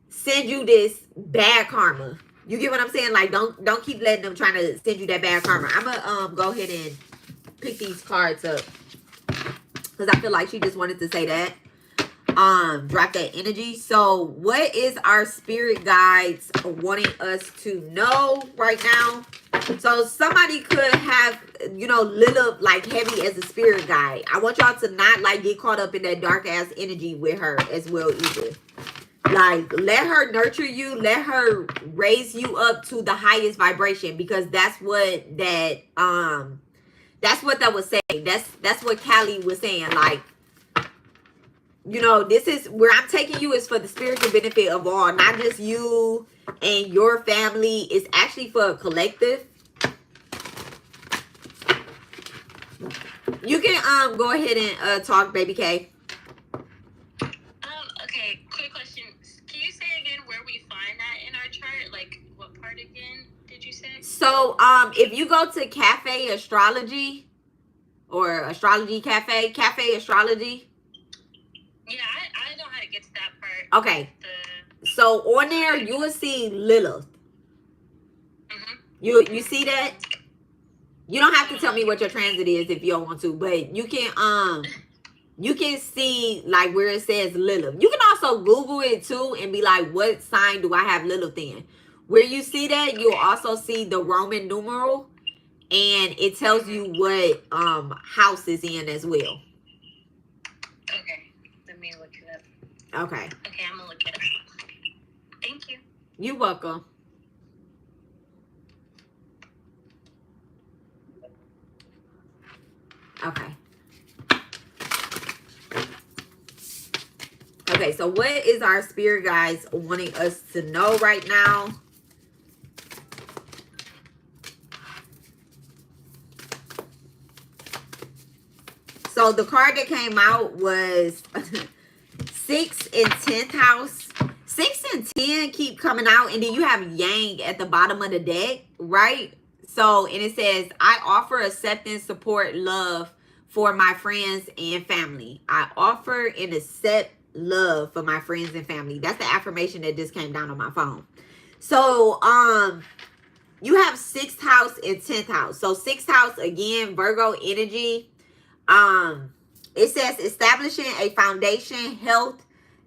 send you this bad karma. You get what I'm saying? Like, don't keep letting them trying to send you that bad karma. I'm gonna go ahead and pick these cards up, because I feel like she just wanted to say that. Drop that energy. So what is our spirit guides wanting us to know right now? So somebody could have, you know, Lilith like heavy as a spirit guide. I want y'all to not like get caught up in that dark ass energy with her as well either. Like, let her nurture you, let her raise you up to the highest vibration, because that's what that was saying. That's what Kali was saying. Like, you know, this is where I'm taking you is for the spiritual benefit of all, not just you and your family. It's actually for a collective. You can go ahead and talk, baby K. Okay, quick question. Can you say again where we find that in our chart? Like, what part again did you say? So if you go to Cafe Astrology or Astrology Cafe Astrology. Yeah, I know how to get to that part. Okay. So on there you will see Lilith. Mm-hmm. You see that? You don't have to tell me what your transit is if you don't want to, but you can see like where it says Lilith. You can also Google it too and be like, what sign do I have Lilith in? Where you see that, you'll also see the Roman numeral, and it tells you what house is in as well. Okay, let me look it up. Okay. Okay, I'm gonna look it up. Thank you. You're welcome. Okay. Okay, so what is our spirit guides wanting us to know right now? So the card that came out was 6th and 10th house. 6 and 10 keep coming out, and then you have Yang at the bottom of the deck, right? So, and it says, I offer acceptance, support, love for my friends and family. I offer and accept love for my friends and family. That's the affirmation that just came down on my phone. So, you have 6th house and 10th house. So 6th house, again, Virgo energy. It says establishing a foundation, health,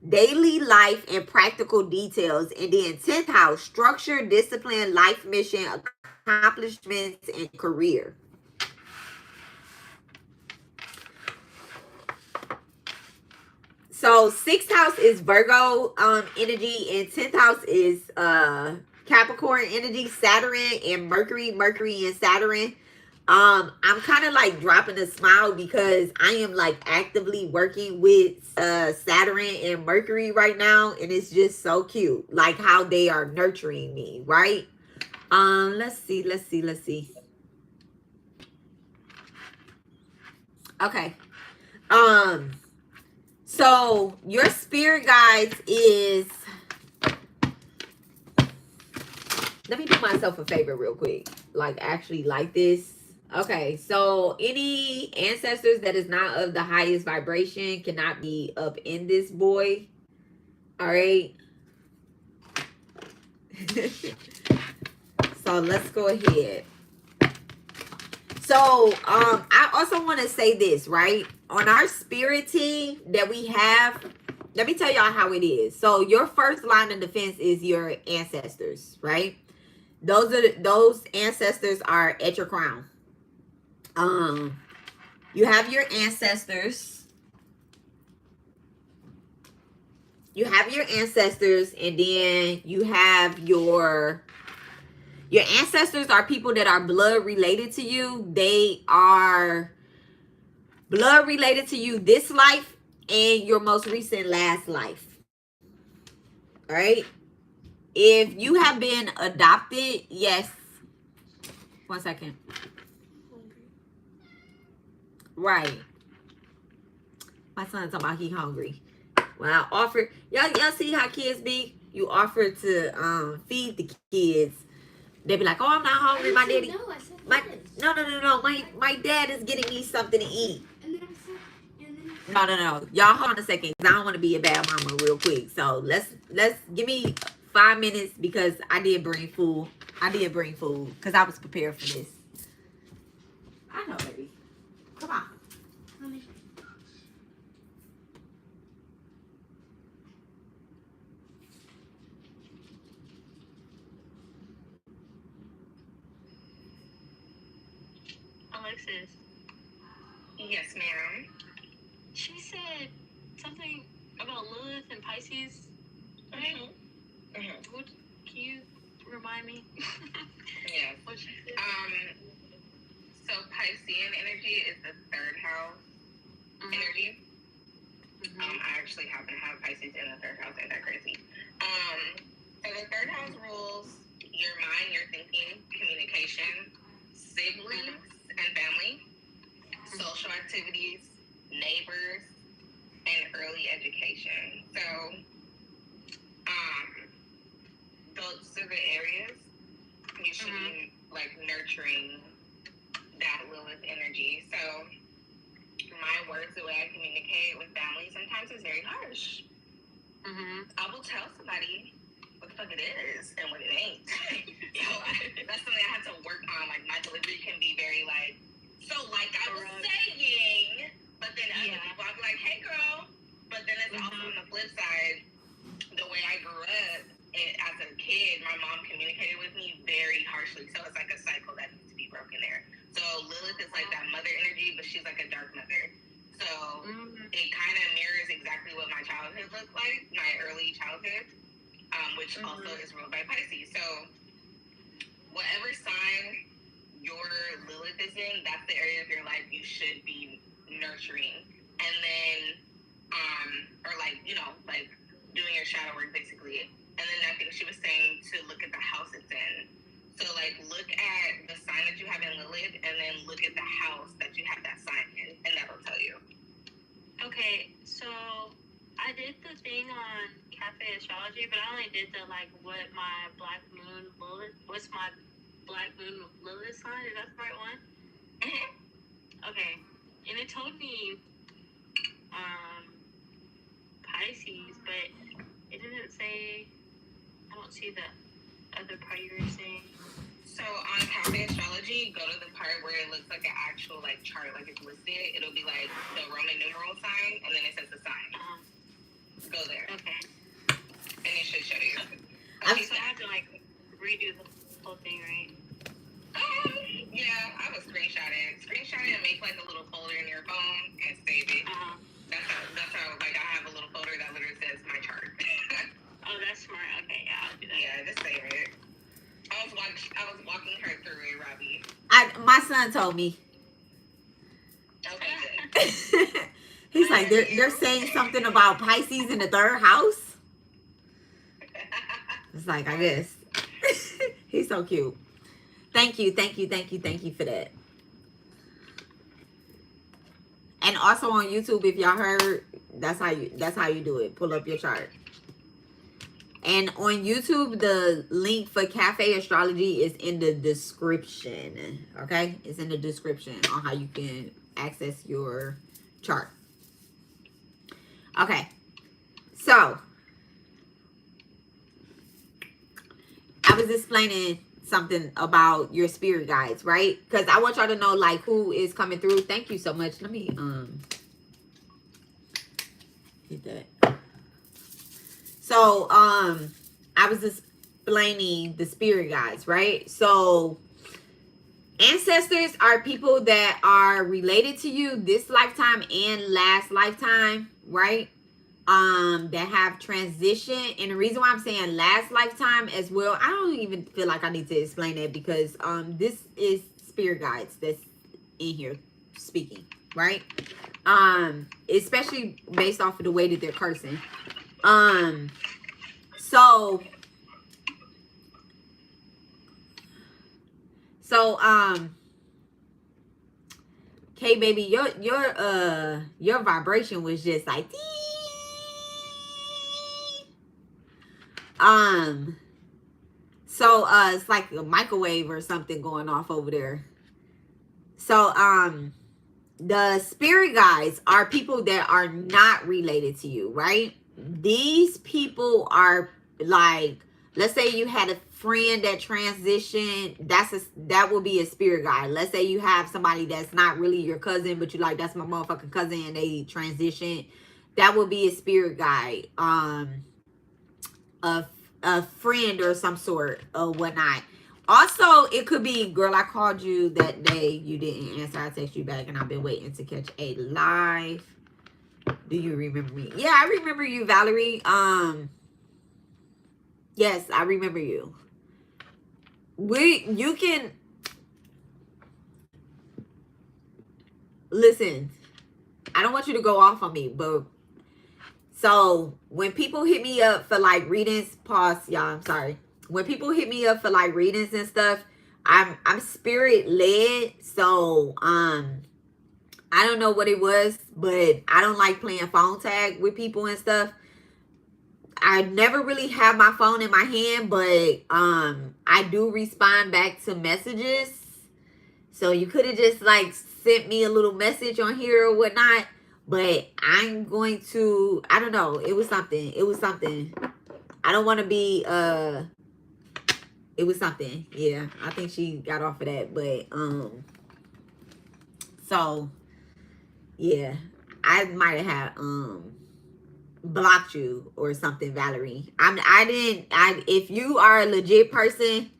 daily life, and practical details. And then 10th house, structure, discipline, life mission, accomplishments, and career. So 6th house is Virgo energy, and 10th house is Capricorn energy, Saturn and Mercury and Saturn. I'm kind of like dropping a smile because I am like actively working with Saturn and Mercury right now, and it's just so cute, like how they are nurturing me, right? Let's see. Okay. So your spirit guides is, let me do myself a favor real quick. Like actually like this. Okay, so any ancestors that is not of the highest vibration cannot be up in this boy. All right. So let's go ahead. So I also want to say this, right? On our spirit team that we have, let me tell y'all how it is. So your first line of defense is your ancestors, right? Those ancestors are at your crown. You have your ancestors. You have your ancestors, and then you have your ancestors are people that are blood related to you. They are blood related to you this life and your most recent last life. All right. If you have been adopted, yes. 1 second. Right. My son's talking about he hungry. When I offer, y'all see how kids be? You offer to feed the kids. They be like, oh, I'm not hungry. My daddy. No, I said no. My dad is getting me something to eat. And then I said, no. Y'all hold on a second. I don't want to be a bad mama real quick. So let's give me 5 minutes because I did bring food. Because I was prepared for this. I know, baby. Come on. Alexis. Yes, ma'am. She said something about Lilith and Pisces, right? What, can you remind me? Yes. What she said? So Piscean energy is the third house energy. I actually happen to have Pisces in the third house. Ain't that crazy? So the third house rules your mind, your thinking, communication, siblings and family, social activities, neighbors, and early education. So those are the areas you should be like nurturing that Lilith energy. So my words, the way I communicate with family sometimes is very harsh. I will tell somebody what the fuck it is and what it ain't. So that's something I have to work on. Like my delivery can be very like, so like I was saying, but then other people I'll be like, hey girl. But then it's also on the flip side, the way I grew up as a kid, my mom communicated with me very harshly. So it's like a cycle that needs to be broken there. So Lilith is like that mother energy, but she's like a dark mother. So it kind of mirrors exactly what my childhood looked like, my early childhood, which also is ruled by Pisces. So whatever sign your Lilith is in, that's the area of your life you should be nurturing. And then, or like, you know, like doing your shadow work basically. And then I think she was saying to look at the house it's in. So like look at the sign that you have in Lilith and then look at the house that you have that sign in, and that'll tell you. Okay, so I did the thing on Cafe Astrology, but I only did the like what my Black Moon Lilith, what's my Black Moon Lilith sign? Is that the right one? Okay, and it told me Pisces, but it didn't say. I don't see the other part you were saying. So on Cafe Astrology, go to the part where it looks like an actual like chart, like it's listed. It'll be like the Roman numeral sign, and then it says the sign. Go there. Okay. And it should show you. Okay, so I have to like redo the whole thing, right? Yeah, I would screenshot it. Screenshot it and make like a little folder in your phone and save it. That's how like I have a little folder that literally says my chart. Oh, that's smart. Okay, yeah, I'll do that. Yeah, just save it. I was walking her through it, Robbie. My son told me. Okay, good. He's like, they're saying something about Pisces in the third house. It's like, I guess. He's so cute. Thank you for that. And also on YouTube, if y'all heard That's how you do it. Pull up your chart. And on YouTube, the link for Cafe Astrology is in the description. Okay? It's in the description on how you can access your chart. Okay. So, I was explaining something about your spirit guides, right? Because I want y'all to know, like, who is coming through. Thank you so much. Let me, hit that. So, I was explaining the spirit guides, right? So, ancestors are people that are related to you this lifetime and last lifetime, right? That have transition. And the reason why I'm saying last lifetime as well, I don't even feel like I need to explain that, because this is spirit guides that's in here speaking, right? Especially based off of the way that they're cursing. So K baby, your vibration was just like it's like a microwave or something going off over there. So the spirit guides are people that are not related to you, right? These people are like, let's say you had a friend that transitioned, that will be a spirit guide. Let's say you have somebody that's not really your cousin, but you like, that's my motherfucking cousin, and they transition. That will be a spirit guide. A friend or some sort or whatnot. Also, it could be, girl, I called you that day, you didn't answer. I text you back, and I've been waiting to catch a live. Do you remember me? Yeah, I remember you, Valerie. Yes, I remember you. You can listen. I don't want you to go off on me, but so when people hit me up for like readings, pause, y'all. I'm sorry. When people hit me up for like readings and stuff, I'm spirit led. So I don't know what it was, but I don't like playing phone tag with people and stuff. I never really have my phone in my hand, but I do respond back to messages. So you could have just like sent me a little message on here or whatnot. But I'm going to, I don't know. It was something. I don't want to be, it was something. Yeah, I think she got off of that. But, so, yeah. I might have blocked you or something, Valerie. If you are a legit person,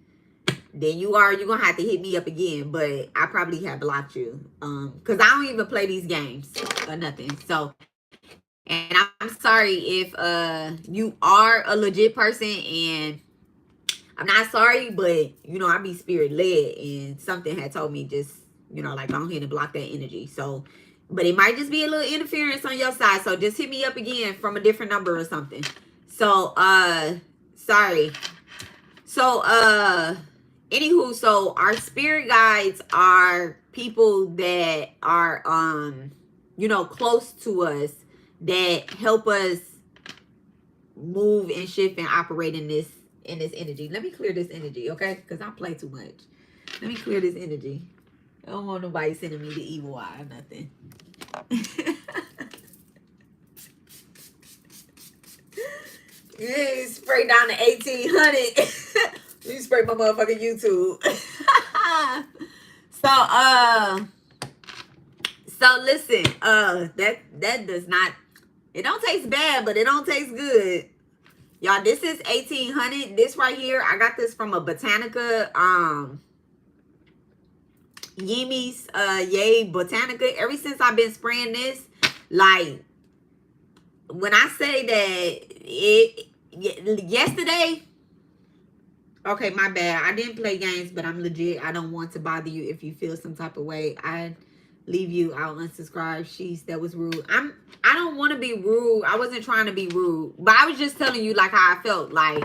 then you're gonna have to hit me up again. But I probably have blocked you. Because I don't even play these games or nothing. So, and I'm sorry if you are a legit person, and I'm not sorry, but you know, I be spirit led, and something had told me just, you know, like, go ahead and block that energy. So, but it might just be a little interference on your side. So just hit me up again from a different number or something. So, sorry. So, anywho, so our spirit guides are people that are, you know, close to us, that help us move and shift and operate in this energy. Let me clear this energy, okay? Because I play too much. Let me clear this energy. I don't want nobody sending me the evil eye or nothing. Yeah, spray down to 1800. You spray my motherfucking YouTube. So listen, that does not, it don't taste bad, but it don't taste good. Y'all, this is 1800. This right here, I got this from a Botanica, Yimi's Yay Botanica. Ever since I've been spraying this, like, when I say that yesterday, okay, my bad. I didn't play games, but I'm legit. I don't want to bother you if you feel some type of way. I leave you. I'll unsubscribe. That was rude. I don't want to be rude. I wasn't trying to be rude, but I was just telling you like how I felt, like,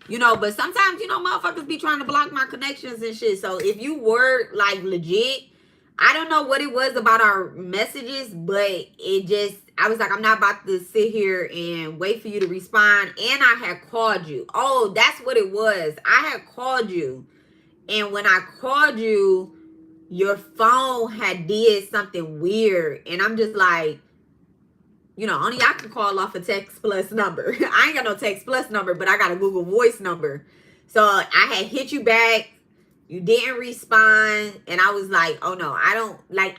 you know. But sometimes, you know, motherfuckers be trying to block my connections and shit. So if you were like legit, I don't know what it was about our messages, but it just, I was like, I'm not about to sit here and wait for you to respond. And I had called you. Oh, that's what it was. I had called you. And when I called you, your phone had did something weird. And I'm just like, you know, only I can call off a text plus number. I ain't got no text plus number, but I got a Google Voice number. So I had hit you back. You didn't respond. And I was like, oh no, I don't, like,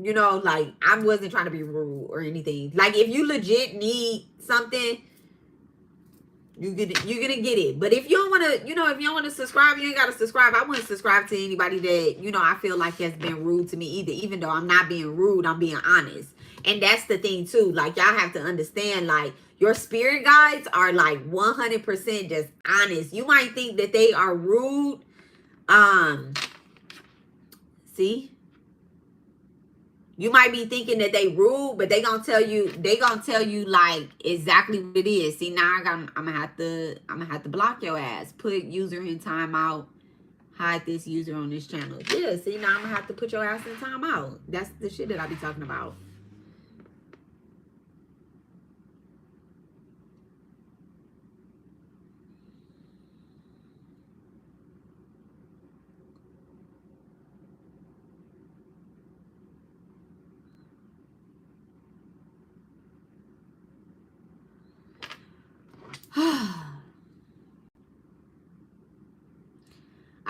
you know, like, I wasn't trying to be rude or anything. Like, if you legit need something, you're gonna get it. But if you don't want to, you know, if you don't want to subscribe, you ain't got to subscribe. I wouldn't subscribe to anybody that, you know, I feel like has been rude to me either. Even though I'm not being rude, I'm being honest. And that's the thing too. Like, y'all have to understand, like, your spirit guides are like 100% just honest. You might think that they are rude. See? You might be thinking that they rude, but they gonna tell you like exactly what it is. See, now I'm gonna have to block your ass. Put user in timeout. Hide this user on this channel. Yeah, see, now I'm gonna have to put your ass in timeout. That's the shit that I be talking about.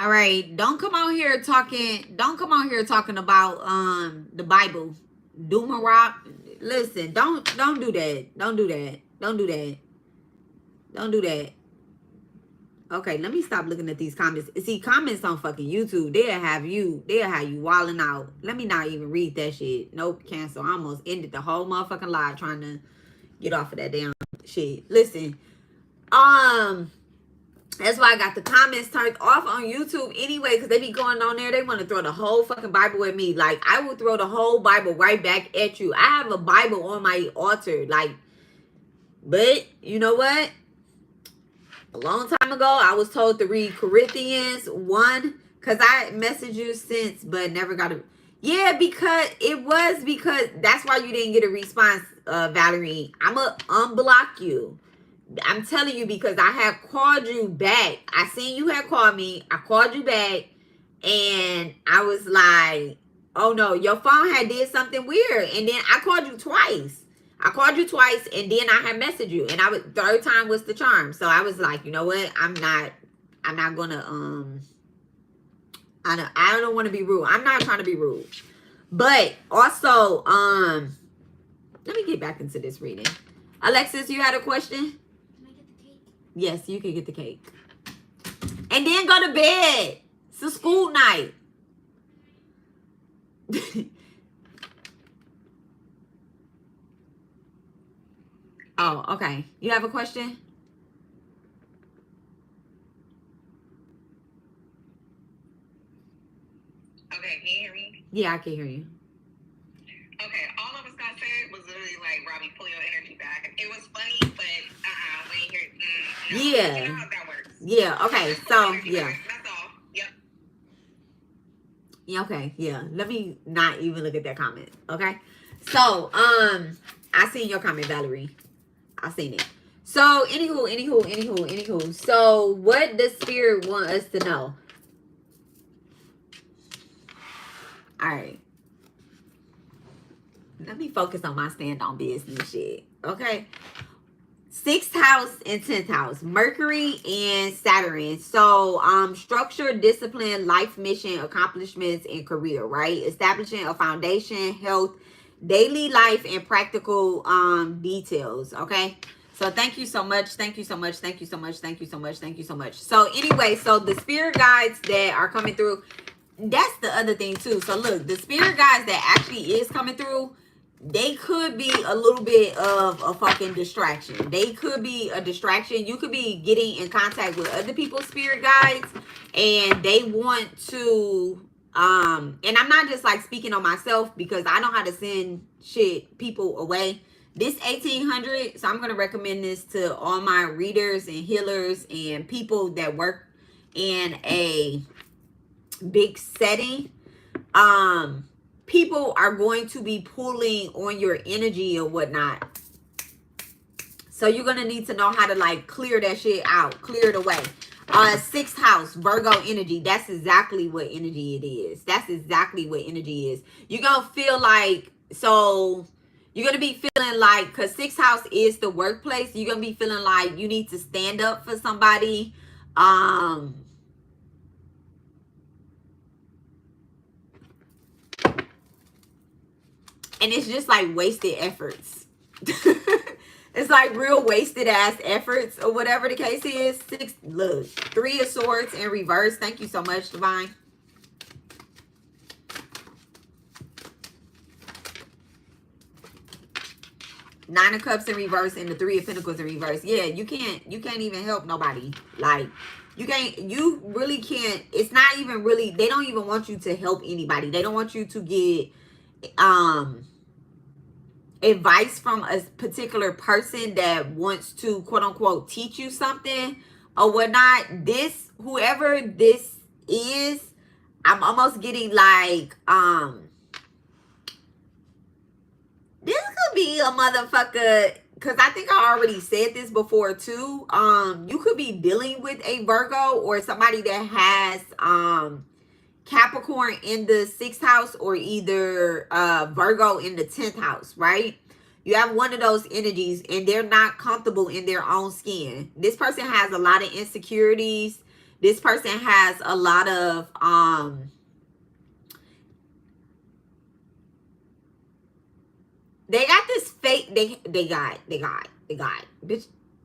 All right, don't come out here talking about the Bible. Doom and rock. Listen, don't do that. Don't do that. Don't do that. Don't do that. Okay, let me stop looking at these comments. See, comments on fucking YouTube, they'll have you wilding out. Let me not even read that shit. Nope, cancel. I almost ended the whole motherfucking live trying to get off of that damn shit. Listen, that's why I got the comments turned off on YouTube anyway, because they be going on there. They want to throw the whole fucking Bible at me. Like, I will throw the whole Bible right back at you. I have a Bible on my altar. Like, but you know what? A long time ago, I was told to read Corinthians 1, because I messaged you since, but never got a... Yeah, because that's why you didn't get a response, Valerie. I'm going to unblock you. I'm telling you, because I had called you back. I seen you had called me. I called you back. And I was like, oh no, your phone had did something weird. And then I called you twice. And then I had messaged you. And third time was the charm. So I was like, you know what? I'm not gonna, I don't want to be rude. I'm not trying to be rude. But also, let me get back into this reading. Alexis, you had a question? Yes, you can get the cake. And then go to bed. It's a school night. Oh, okay. You have a question? Okay, can you hear me? Yeah, I can hear you. Okay, all of us got said was literally like, Robbie, pull your energy back. It was funny, but we ain't hear. No. Yeah. You know how that works. Yeah. Okay. So yeah. That's all. Yep. Yeah. Okay. Yeah. Let me not even look at that comment. Okay. So I seen your comment, Valerie. I seen it. So anywho. So what does spirit want us to know? All right. Let me focus on my stand on business shit. Okay. 6th house and 10th house. Mercury and Saturn. So structure, discipline, life mission, accomplishments, and career, right? Establishing a foundation, health, daily life, and practical details. Okay. So thank you so much. Thank you so much. Thank you so much. Thank you so much. Thank you so much. So anyway, so the spirit guides that are coming through, that's the other thing too. So look, the spirit guides that actually is coming through, they could be a little bit of a fucking distraction. They could be a distraction. You could be getting in contact with other people's spirit guides, and they want to and I'm not just like speaking on myself, because I know how to send people away. This 1800, so I'm going to recommend this to all my readers and healers and people that work in a big setting, people are going to be pulling on your energy or whatnot. So you're going to need to know how to like clear that shit out, clear it away. Sixth house, Virgo energy. That's exactly what energy it is. That's exactly what energy is. You're going to feel like, so you're going to be feeling like, because sixth house is the workplace, you're going to be feeling like you need to stand up for somebody. And it's just like wasted efforts. It's like real wasted ass efforts or whatever the case is. Look, 3 of Swords in reverse. Thank you so much, Divine. Nine of Cups in reverse and the 3 of Pentacles in reverse. Yeah, you can't even help nobody. Like, you really can't. It's not even really, they don't even want you to help anybody. They don't want you to get advice from a particular person that wants to quote unquote teach you something or whatnot. This, whoever this is, I'm almost getting like this could be a motherfucker, because I think I already said this before too. You could be dealing with a Virgo or somebody that has Capricorn in the 6th house or either Virgo in the 10th house, right? You have one of those energies and they're not comfortable in their own skin. This person has a lot of insecurities. This person has a lot of they got this fake, they got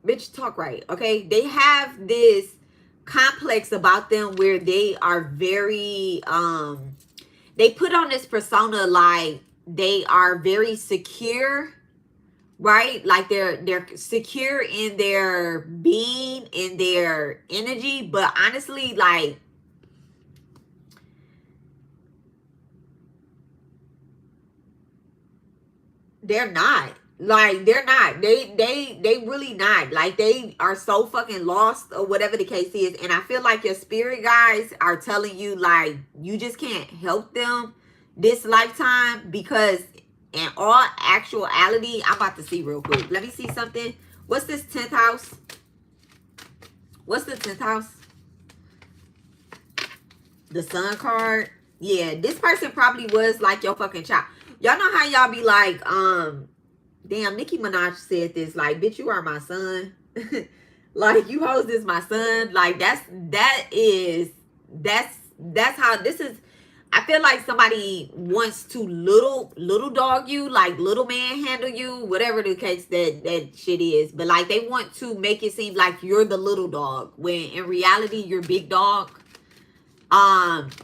bitch talk right, okay? They have this complex about them where they are very they put on this persona like they are very secure, right? Like they're secure in their being, in their energy, but honestly, like they're not. Like they're not. They really not. Like they are so fucking lost or whatever the case is. And I feel like your spirit guides are telling you like you just can't help them this lifetime, because in all actuality, I'm about to see real quick. Let me see something. What's this 10th house? What's the 10th house? The Sun card. Yeah, this person probably was like your fucking child. Y'all know how y'all be like, damn, Nicki Minaj said this, like, bitch, you are my son. Like, you hoes is my son. Like, that's how this is. I feel like somebody wants to little dog you, like little man handle you, whatever the case that shit is. But like they want to make it seem like you're the little dog when in reality you're big dog.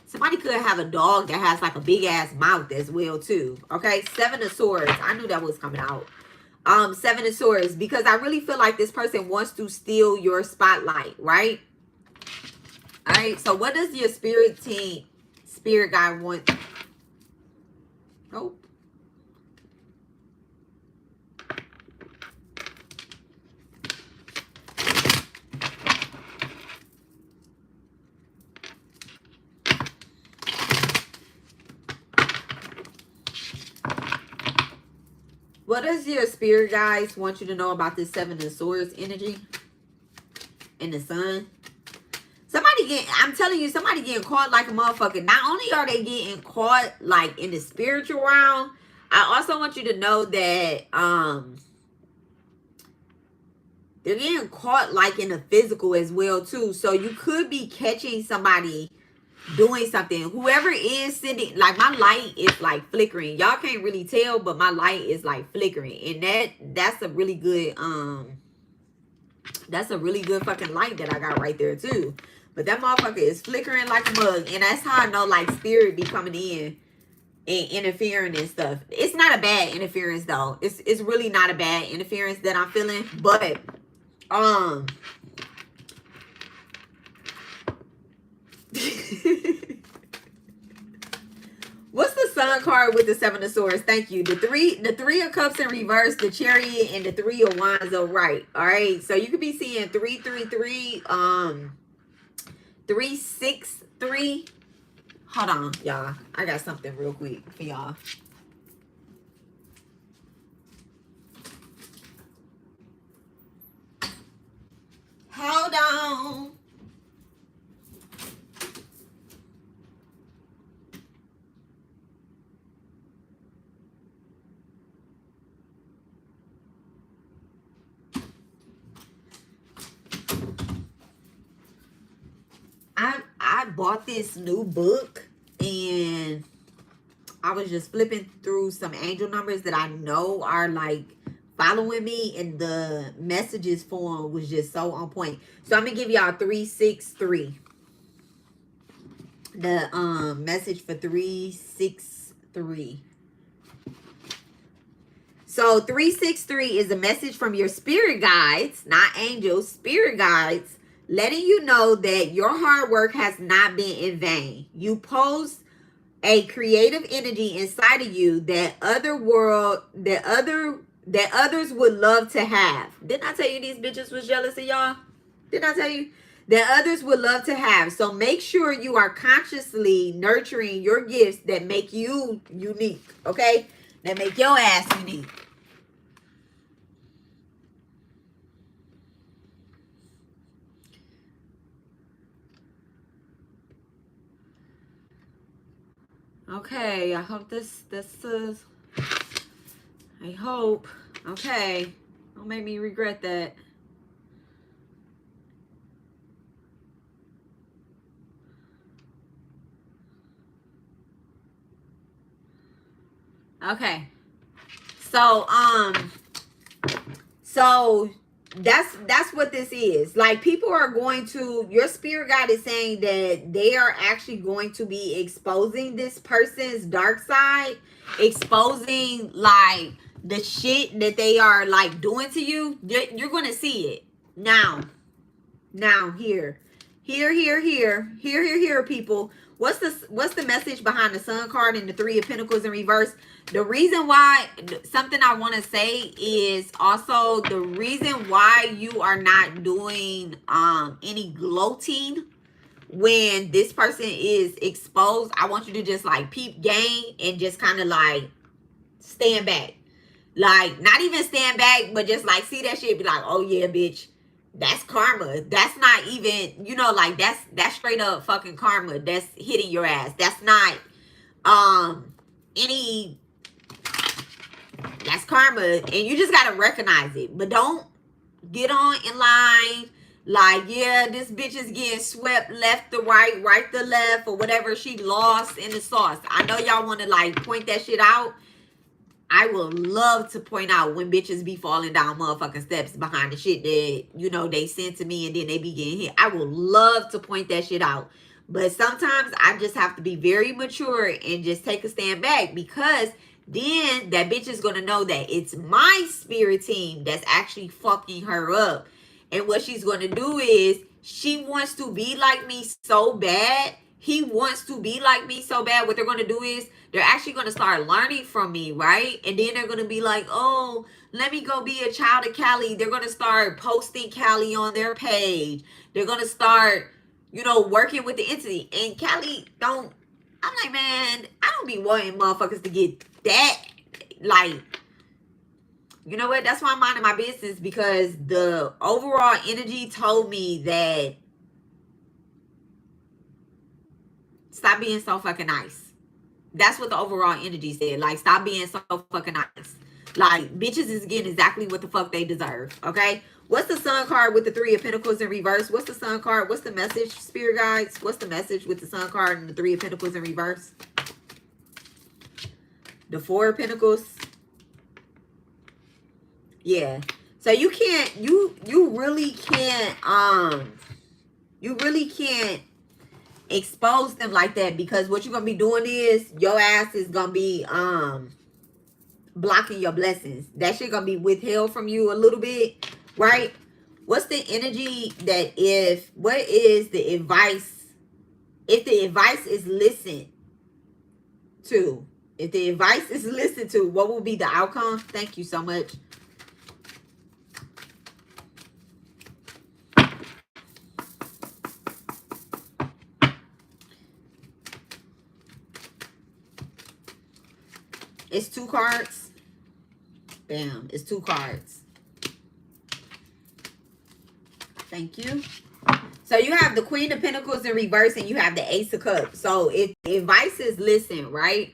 Somebody could have a dog that has like a big ass mouth as well too. Okay, 7 of Swords. I knew that was coming out. 7 of Swords, because I really feel like this person wants to steal your spotlight, right? All right, so what does your spirit guide want? Nope. What does your spirit guides want you to know about this 7 of Swords energy and the Sun? I'm telling you, somebody getting caught like a motherfucker. Not only are they getting caught like in the spiritual realm, I also want you to know that they're getting caught like in the physical as well too. So you could be catching somebody doing something. Whoever is sending, like my light is like flickering. Y'all can't really tell, but my light is like flickering. And that's a really good fucking light that I got right there too. But that motherfucker is flickering like a mug. And that's how I know like spirit be coming in and interfering and stuff. It's not a bad interference though. It's really not a bad interference that I'm feeling. But what's the Sun card with the 7 of Swords? Thank you. The three of Cups in reverse, the Chariot, and the 3 of Wands are right. All right. So you could be seeing 333, 363, Hold on, y'all. I got something real quick for y'all. Hold on. I bought this new book and I was just flipping through some angel numbers that I know are like following me, and the messages for them was just so on point. So I'm gonna give y'all 363. The message for 363. So 363 is a message from your spirit guides, not angels, spirit guides, letting you know that your hard work has not been in vain. You pose a creative energy inside of you that others would love to have. Didn't I tell you these bitches was jealous of y'all? Didn't I tell you? That others would love to have. So make sure you are consciously nurturing your gifts that make you unique, okay? That make your ass unique. Okay, I hope this is, I hope. Okay, don't make me regret that. Okay, so that's what this is. Like, people are going to, your spirit guide is saying that they are actually going to be exposing this person's dark side, exposing like the shit that they are like doing to you. You're going to see it now. Here, people. What's the message behind the Sun card and the Three of Pentacles in reverse? The reason why, something I want to say is also the reason why you are not doing any gloating when this person is exposed. I want you to just like peep game and just kind of like stand back. Like, not even stand back, but just like see that shit, be like, oh yeah, bitch. That's karma. That's not even, you know, like that's straight up fucking karma that's hitting your ass. That's not any, that's karma, and you just gotta recognize it. But don't get on in line like, yeah, this bitch is getting swept left to right, right to left, or whatever. She lost in the sauce. I know y'all want to like point that shit out. I will love to point out when bitches be falling down motherfucking steps behind the shit that, you know, they send to me and then they be getting hit. I will love to point that shit out. But sometimes I just have to be very mature and just take a stand back, because then that bitch is going to know that it's my spirit team that's actually fucking her up. And what she's going to do is, she wants to be like me so bad. He wants to be like me so bad. What they're going to do is, they're actually going to start learning from me, right? And then they're going to be like, oh, let me go be a child of Cali. They're going to start posting Cali on their page. They're going to start, you know, working with the entity. And Cali don't, I'm like, man, I don't be wanting motherfuckers to get that. Like, you know what? That's why I'm minding my business, because the overall energy told me that stop being so fucking nice. That's what the overall energy said. Like, stop being so fucking nice. Like, bitches is getting exactly what the fuck they deserve. Okay? What's the Sun card with the Three of Pentacles in reverse? What's the Sun card? What's the message, spirit guides? What's the message with the Sun card and the Three of Pentacles in reverse? The Four of Pentacles. Yeah. So you can't, you really can't expose them like that, because what you're gonna be doing is, your ass is gonna be blocking your blessings. That shit gonna be withheld from you a little bit, right? What's the energy that what is the advice, if the advice is listened to, what will be the outcome? Thank you so much. It's 2 cards. Bam. It's 2 cards. Thank you. So you have the Queen of Pentacles in reverse and you have the Ace of Cups. So if the advice is listen, right?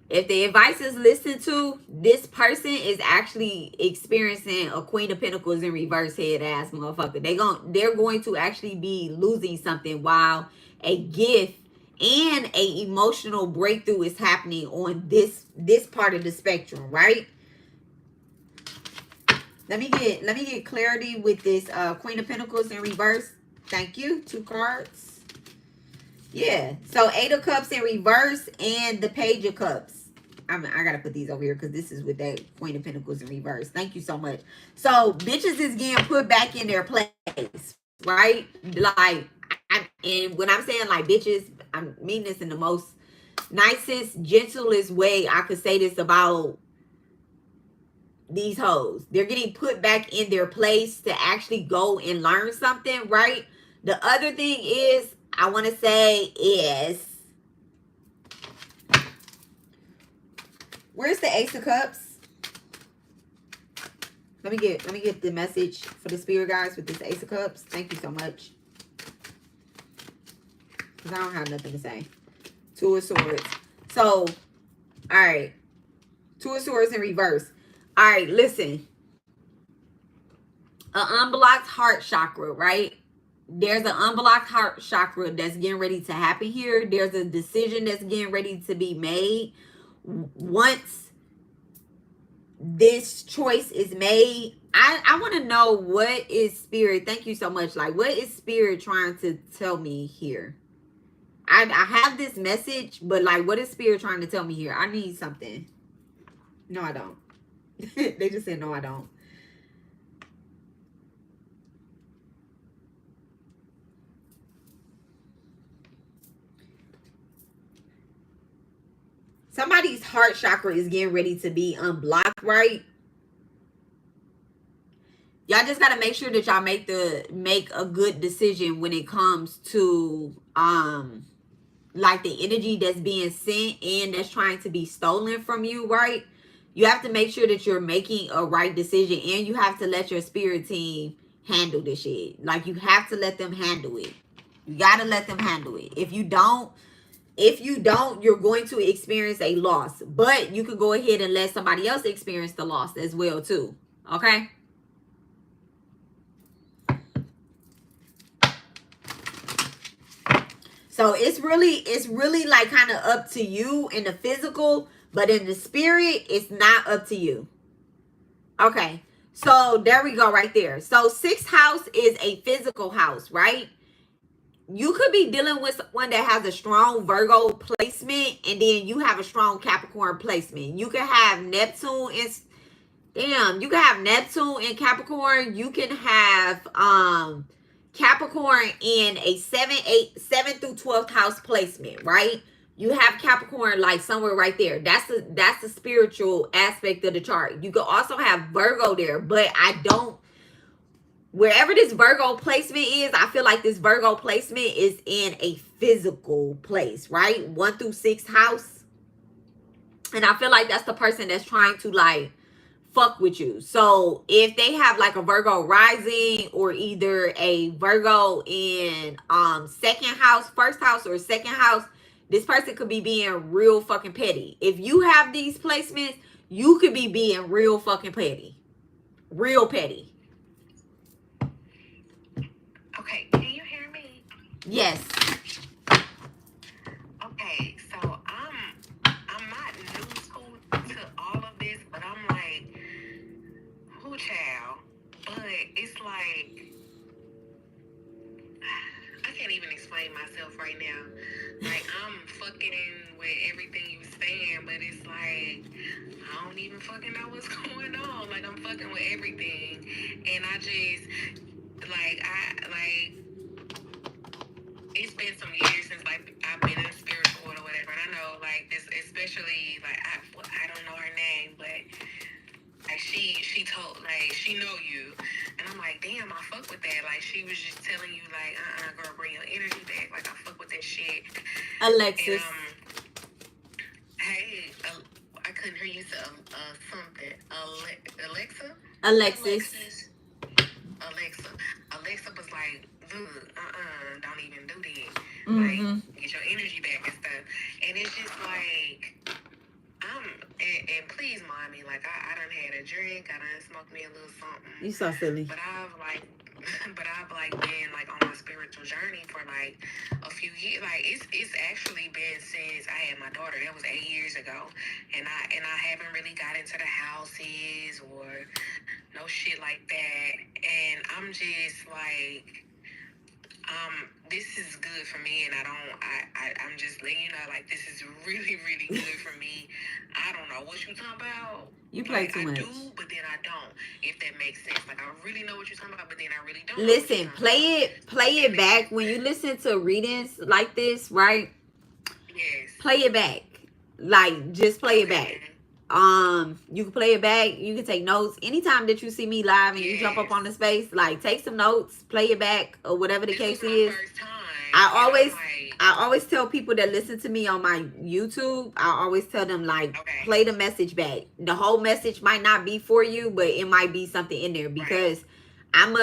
If the advice is listened to, this person is actually experiencing a Queen of Pentacles in reverse head ass motherfucker. They're going to actually be losing something while a gift and a emotional breakthrough is happening on this part of the spectrum, right? Let me get clarity with this Queen of Pentacles in reverse. Thank you. 2 cards. Yeah. So 8 of Cups in reverse and the Page of Cups. I gotta put these over here because this is with that Queen of Pentacles in reverse. Thank you so much. So bitches is getting put back in their place, right? Like, and when I'm saying like bitches, I mean this in the most nicest, gentlest way I could say this about these hoes. They're getting put back in their place to actually go and learn something, right? The other thing is, I want to say is, where's the Ace of Cups? Let me get the message for the spirit guys with this Ace of Cups. Thank you so much. Because I don't have nothing to say. 2 of Swords. So, all right. 2 of Swords in reverse. All right, listen. An unblocked heart chakra, right? There's an unblocked heart chakra that's getting ready to happen here. There's a decision that's getting ready to be made. Once this choice is made, I want to know what is spirit. Thank you so much. Like, what is spirit trying to tell me here? I have this message, but like, what is spirit trying to tell me here? I need something. No, I don't. They just said, no, I don't. Somebody's heart chakra is getting ready to be unblocked, right? Y'all just got to make sure that y'all make a good decision when it comes to, like the energy that's being sent and that's trying to be stolen from you, right? You have to make sure that you're making a right decision, and you have to let your spirit team handle this shit. Like, you have to let them handle it. You got to let them handle it. If you don't, you're going to experience a loss. But you could go ahead and let somebody else experience the loss as well, too. Okay? So it's really like kind of up to you in the physical, but in the spirit, it's not up to you. Okay. So there we go right there. So 6th house is a physical house, right? You could be dealing with someone that has a strong Virgo placement, and then you have a strong Capricorn placement. You can have Neptune you can have Neptune in Capricorn. You can have Capricorn in a 7 through 12th house placement, right? You have Capricorn like somewhere right there. That's the spiritual aspect of the chart. You could also have Virgo there, but wherever this Virgo placement is, I feel like this Virgo placement is in a physical place, right? 1 through 6th house. And I feel like that's the person that's trying to like fuck with you. So if they have like a Virgo rising, or either a Virgo in 2nd house, 1st house, or 2nd house, this person could be being real fucking petty. If you have these placements, you could be being real fucking petty. Real petty. Okay, can you hear me? Yes. Okay, so I'm not new school to all of this, but I'm like, who child? But it's like, I can't even explain myself right now. Like, I'm fucking in with everything you saying, but it's like, I don't even fucking know what's going on. Like, I'm fucking with everything, and I just it's been some years since like I've been in spiritual or whatever, and I know like this, especially like I don't know her name, but like she told, like, she know you, and I'm like, damn, I fuck with that. Like, she was just telling you like, girl, bring your energy back. Like, I fuck with that shit. Alexis. And, hey, I couldn't hear you say something. Alexa? Alexis. Alexa was like, don't even do that. Mm-hmm. Like, get your energy back and stuff. And it's just like, and please mind me, like, I done had a drink, I done smoked me a little something. You so silly. But I've been like on my spiritual journey for like a few years. Like it's actually been since I had my daughter. That was 8 years ago, and I haven't really got into the houses or no shit like that. And I'm just like, this is good for me, and I'm just letting you know, like, this is really, really good for me. I don't know what you talking about. You play like, too much. I do, but then I don't. If that makes sense. Like, I really know what you're talking about, but then I really don't. Listen, play it back. When you listen to readings like this, right? Yes. Play it back. Like, just play it back. You can play it back. You can take notes. Anytime that you see me live and you jump up on the space, like, take some notes, play it back, or whatever the case is. I always tell people that listen to me on my YouTube, I always tell them, like, play the message back. The whole message might not be for you, but it might be something in there, because I'm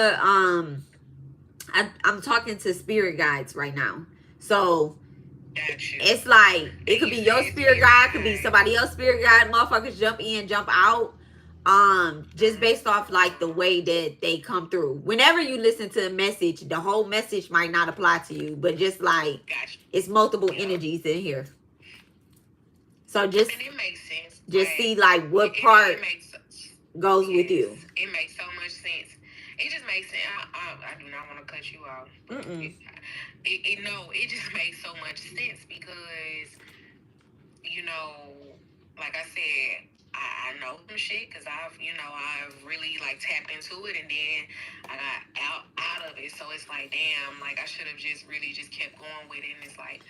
talking to spirit guides right now. So it's like, it could be your spirit guide, could be somebody else's spirit guide. Motherfuckers jump in, jump out. Just based off like the way that they come through. Whenever you listen to a message, the whole message might not apply to you, but just like it's multiple energies in here. So just and it makes sense. Just like, see like what part goes with you. It makes so much sense. It just makes sense. I do not want to cut you off. It just makes so much sense because, you know, like I said, I know some shit because I've really like tapped into it, and then I got out of it. So it's like, damn, like I should have just really just kept going with it. And it's like,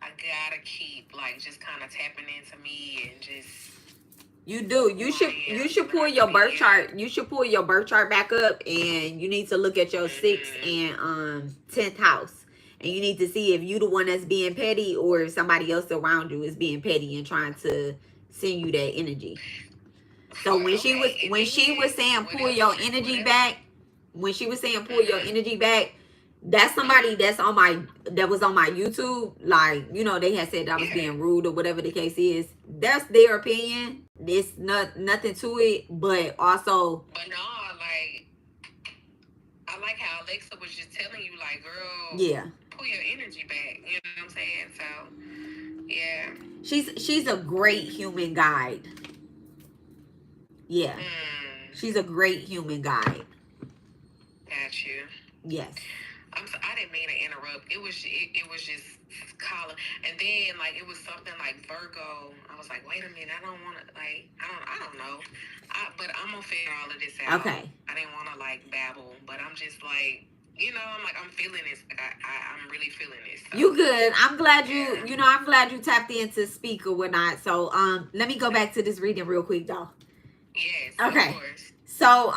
I gotta keep like just kind of tapping into me and just. You do. You should pull your birth chart. You should pull your birth chart back up, and you need to look at your 6th and 10th house. And you need to see if you the one that's being petty or if somebody else around you is being petty and trying to send you that energy. So when she was saying pull your energy back, that's somebody that was on my YouTube. Like, you know, they had said I was being rude or whatever the case is. That's their opinion. There's nothing to it, but also. But no, like, I like how Alexa was just telling you, like, girl, pull your energy back. You know what I'm saying? So, yeah. She's a great human guide. Yeah. She's a great human guide. Got you. Yes. I didn't mean to interrupt. It was just calling, and then like it was something like Virgo. I was like, wait a minute, I don't want to like I don't know. But I'm gonna figure all of this out. Okay. I didn't want to like babble, but I'm just like, you know, I'm feeling this. Like I'm really feeling this. So. You good? I'm glad I'm glad you tapped in to speak or whatnot. So let me go back to this reading real quick though. Yes. Okay. Of course. So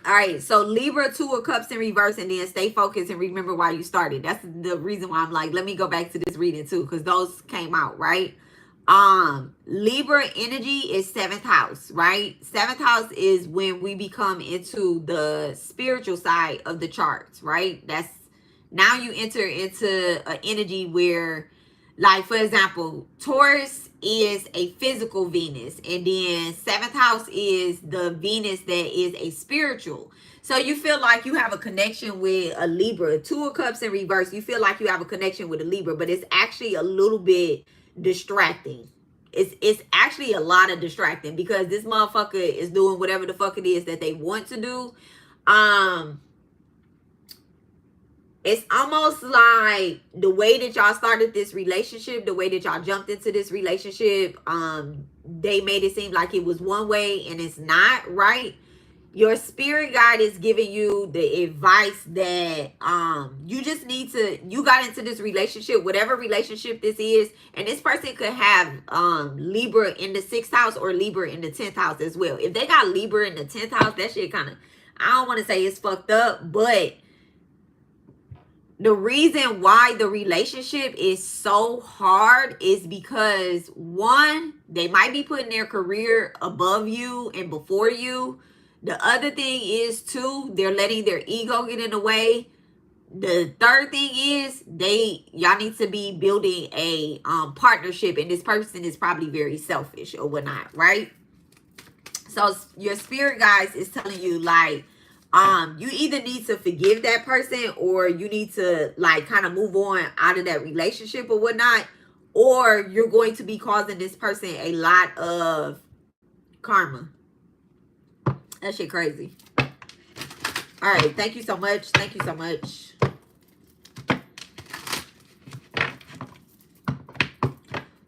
all right, so Libra, 2 of Cups in reverse, and then stay focused and remember why you started. That's the reason why I'm like, let me go back to this reading too, because those came out, right? Libra energy is 7th house, right? 7th house is when we become into the spiritual side of the charts, right? That's now you enter into an energy where, like, for example, Taurus is a physical Venus, and then 7th house is the Venus that is a spiritual. So you feel like you have a connection with a Libra. 2 of Cups in reverse, you feel like you have a connection with a Libra, but it's actually a little bit distracting. It's actually a lot of distracting because this motherfucker is doing whatever the fuck it is that they want to do. It's almost like the way that y'all started this relationship, the way that y'all jumped into this relationship, they made it seem like it was one way and it's not, right? Your spirit guide is giving you the advice that you just need to, you got into this relationship, whatever relationship this is, and this person could have Libra in the 6th house or Libra in the 10th house as well. If they got Libra in the 10th house, that shit kind of, I don't want to say it's fucked up, but the reason why the relationship is so hard is because, one, they might be putting their career above you and before you. The other thing is, two, they're letting their ego get in the way. The third thing is y'all need to be building a partnership, and this person is probably very selfish or whatnot, right? So your spirit guides is telling you, like, you either need to forgive that person, or you need to, like, kind of move on out of that relationship or whatnot, or you're going to be causing this person a lot of karma. That shit crazy. All right, thank you so much. Thank you so much.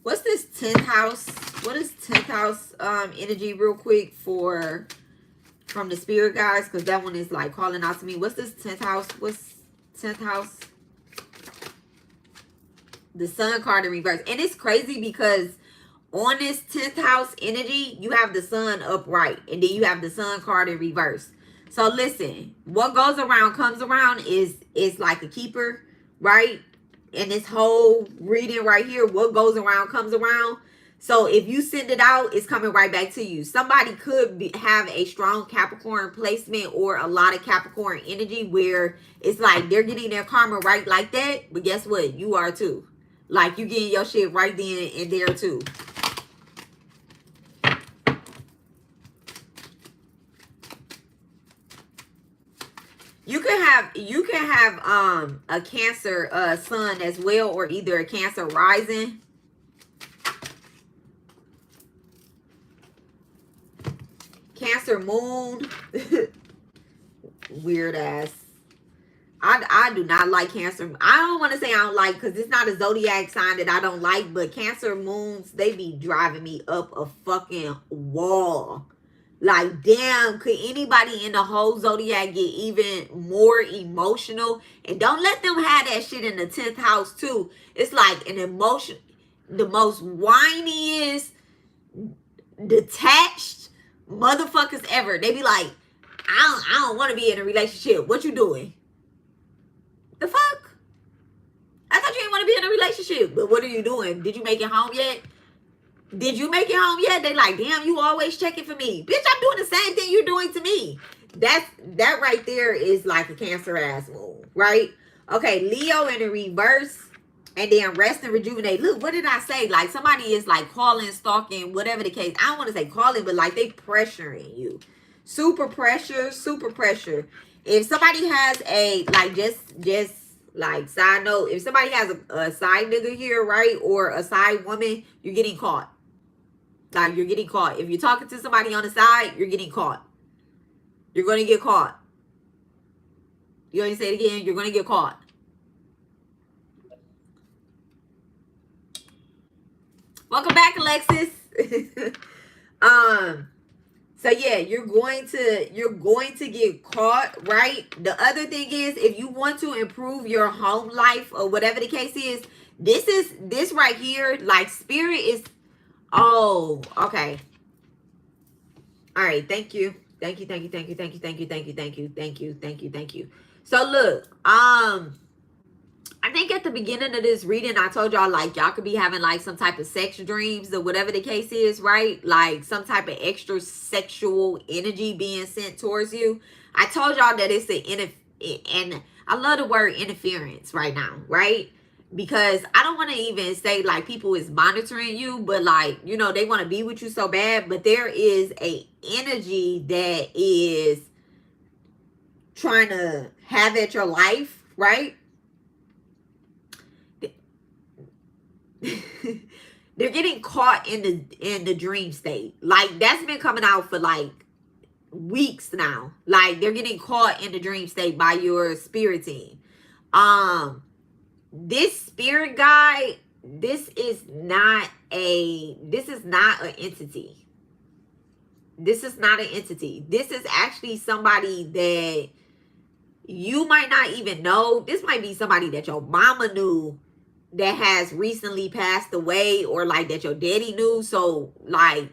What's this 10th house? What is 10th house energy real quick from the spirit guys? Because that one is like calling out to me. What's this 10th house? What's 10th house? The sun card in reverse. And it's crazy because on this 10th house energy, you have the sun upright, and then you have the sun card in reverse. So listen, what goes around comes around is like a keeper, right? And this whole reading right here, what goes around comes around. So if you send it out, it's coming right back to you. Somebody could have a strong Capricorn placement or a lot of Capricorn energy where it's like they're getting their karma right like that. But guess what? You are too. Like, you getting your shit right then and there too. You can have a Cancer sun as well, or either a Cancer rising. Cancer moon. Weird ass. I do not like Cancer. I don't want to say I don't like, because it's not a zodiac sign that I don't like, but Cancer moons, they be driving me up a fucking wall. Like, damn, could anybody in the whole zodiac get even more emotional? And don't let them have that shit in the 10th house too. It's like an emotion, the most whiniest, detached motherfuckers ever. They be like, I don't want to be in a relationship. What you doing? The fuck? I thought you didn't want to be in a relationship. But what are you doing? Did you make it home yet? Did you make it home yet? They like, damn, you always checking for me. Bitch, I'm doing the same thing you're doing to me. That right there is like a Cancer ass move, right? Okay, Leo in the reverse, and then rest and rejuvenate. Look, what did I say? Like, somebody is like calling, stalking, whatever the case. I don't want to say calling, but like they pressuring you. Super pressure, super pressure. If somebody has a, like, just like side note, if somebody has a side nigga here, right, or a side woman, you're getting caught. Like, you're getting caught. If you're talking to somebody on the side, you're getting caught. You're going to get caught. You want to say it again? You're going to get caught. Welcome back, Alexis. So yeah, you're going to get caught, right? The other thing is, if you want to improve your home life or whatever the case is, this right here, like, spirit is, oh, okay. All right, thank you. Thank you. So look, I think at the beginning of this reading, I told y'all, like, y'all could be having like some type of sex dreams or whatever the case is, right? Like some type of extra sexual energy being sent towards you. I told y'all that it's and I love the word interference right now, right? Because I don't want to even say like people is monitoring you, but like, you know, they want to be with you so bad, but there is a energy that is trying to have at your life, right? They're getting caught in the dream state. Like, that's been coming out for like weeks now. Like, they're getting caught in the dream state by your spirit team. This spirit guide, this is not an entity. This is not an entity. This is actually somebody that you might not even know. This might be somebody that your mama knew that has recently passed away, or like that your daddy knew. So like,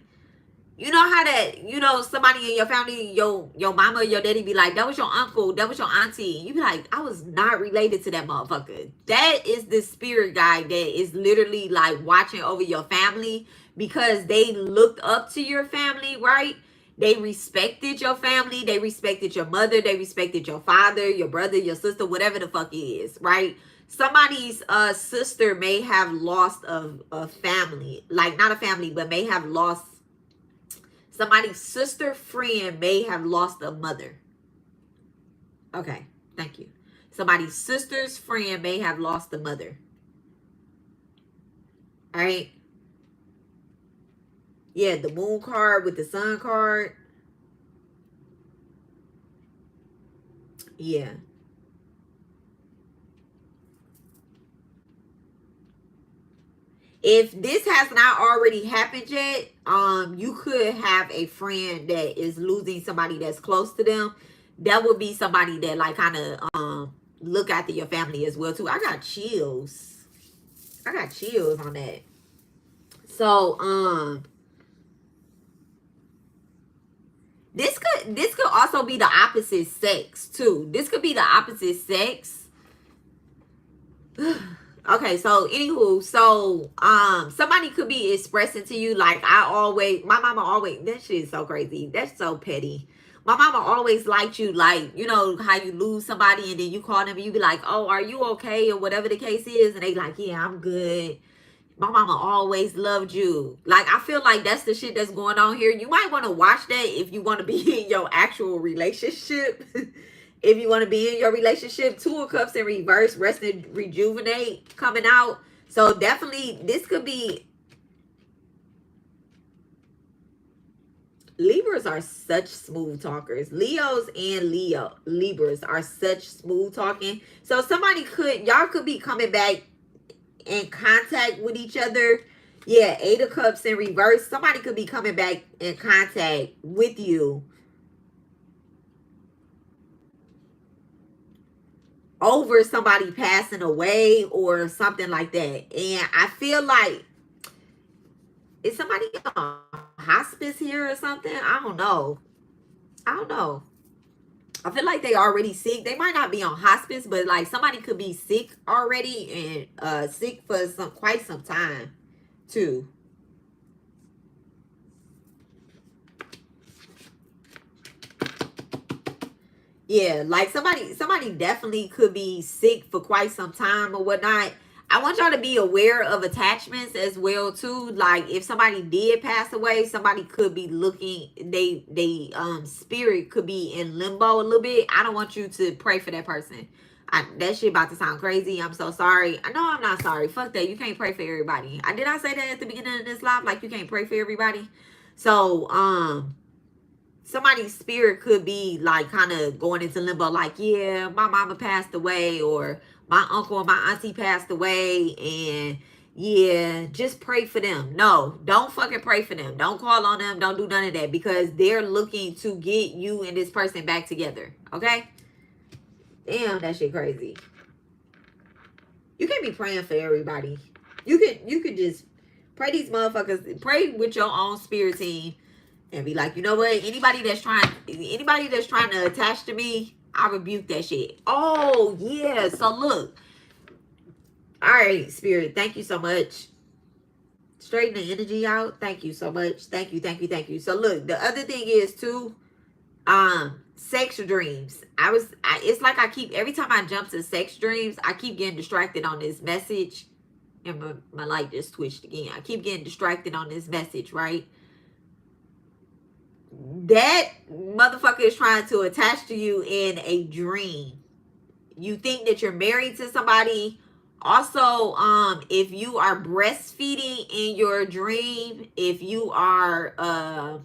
You know how that, you know, somebody in your family, your mama or your daddy be like, that was your uncle, that was your auntie. You be like, I was not related to that motherfucker. That is the spirit guide that is literally like watching over your family because they looked up to your family, right? They respected your family. They respected your mother. They respected your father, your brother, your sister, whatever the fuck it is, right? Somebody's sister may have lost a family, like not a family, but may have lost. Somebody's sister friend may have lost a mother. Okay, thank you. Somebody's sister's friend may have lost a mother. All right. Yeah, the moon card with the sun card. Yeah. If this has not already happened yet, you could have a friend that is losing somebody that's close to them. That would be somebody that like kind of look after your family as well too. I got chills. I got chills on that. So this could also be the opposite sex too. This could be the opposite sex. Okay, so anywho, so somebody could be expressing to you like my mama always, that shit is so crazy. That's so petty. My mama always liked you, like, you know how you lose somebody and then you call them and you be like, oh, are you okay? Or whatever the case is, and they like, yeah, I'm good. My mama always loved you. Like, I feel like that's the shit that's going on here. You might want to watch that if you want to be in your actual relationship. If you want to be in your relationship. 2 of Cups in reverse, rest and rejuvenate coming out. So definitely this could be. Libras are such smooth talkers. Leos and Libras are such smooth talking. So y'all could be coming back in contact with each other. Yeah, 8 of Cups in reverse. Somebody could be coming back in contact with you over somebody passing away or something like that. And I feel like, is somebody on hospice here or something? I don't know. I feel like they already sick. They might not be on hospice, but like somebody could be sick already and sick for quite some time too. Yeah, like somebody definitely could be sick for quite some time or whatnot. I want y'all to be aware of attachments as well too. Like if somebody did pass away, somebody could be looking, they spirit could be in limbo a little bit. I don't want you to pray for that person. That shit about to sound crazy. I'm so sorry. I know I'm not sorry. Fuck that. You can't pray for everybody. Did I say that at the beginning of this live? Like you can't pray for everybody. So somebody's spirit could be like kind of going into limbo, like, yeah, my mama passed away, or my uncle or my auntie passed away, and yeah, just pray for them. No, don't fucking pray for them. Don't call on them. Don't do none of that, because they're looking to get you and this person back together. Okay? Damn, that shit crazy. You can't be praying for everybody. You could just pray these motherfuckers. Pray with your own spirit team. And be like, you know what? Anybody that's trying to attach to me, I rebuke that shit. Oh, yeah. So look. All right, spirit. Thank you so much. Straighten the energy out. Thank you so much. Thank you. So look, the other thing is too, sex dreams. It's like every time I jump to sex dreams, I keep getting distracted on this message. And my light just twitched again. I keep getting distracted on this message, right? That motherfucker is trying to attach to you in a dream. You think that you're married to somebody. Also, if you are breastfeeding in your dream, if you are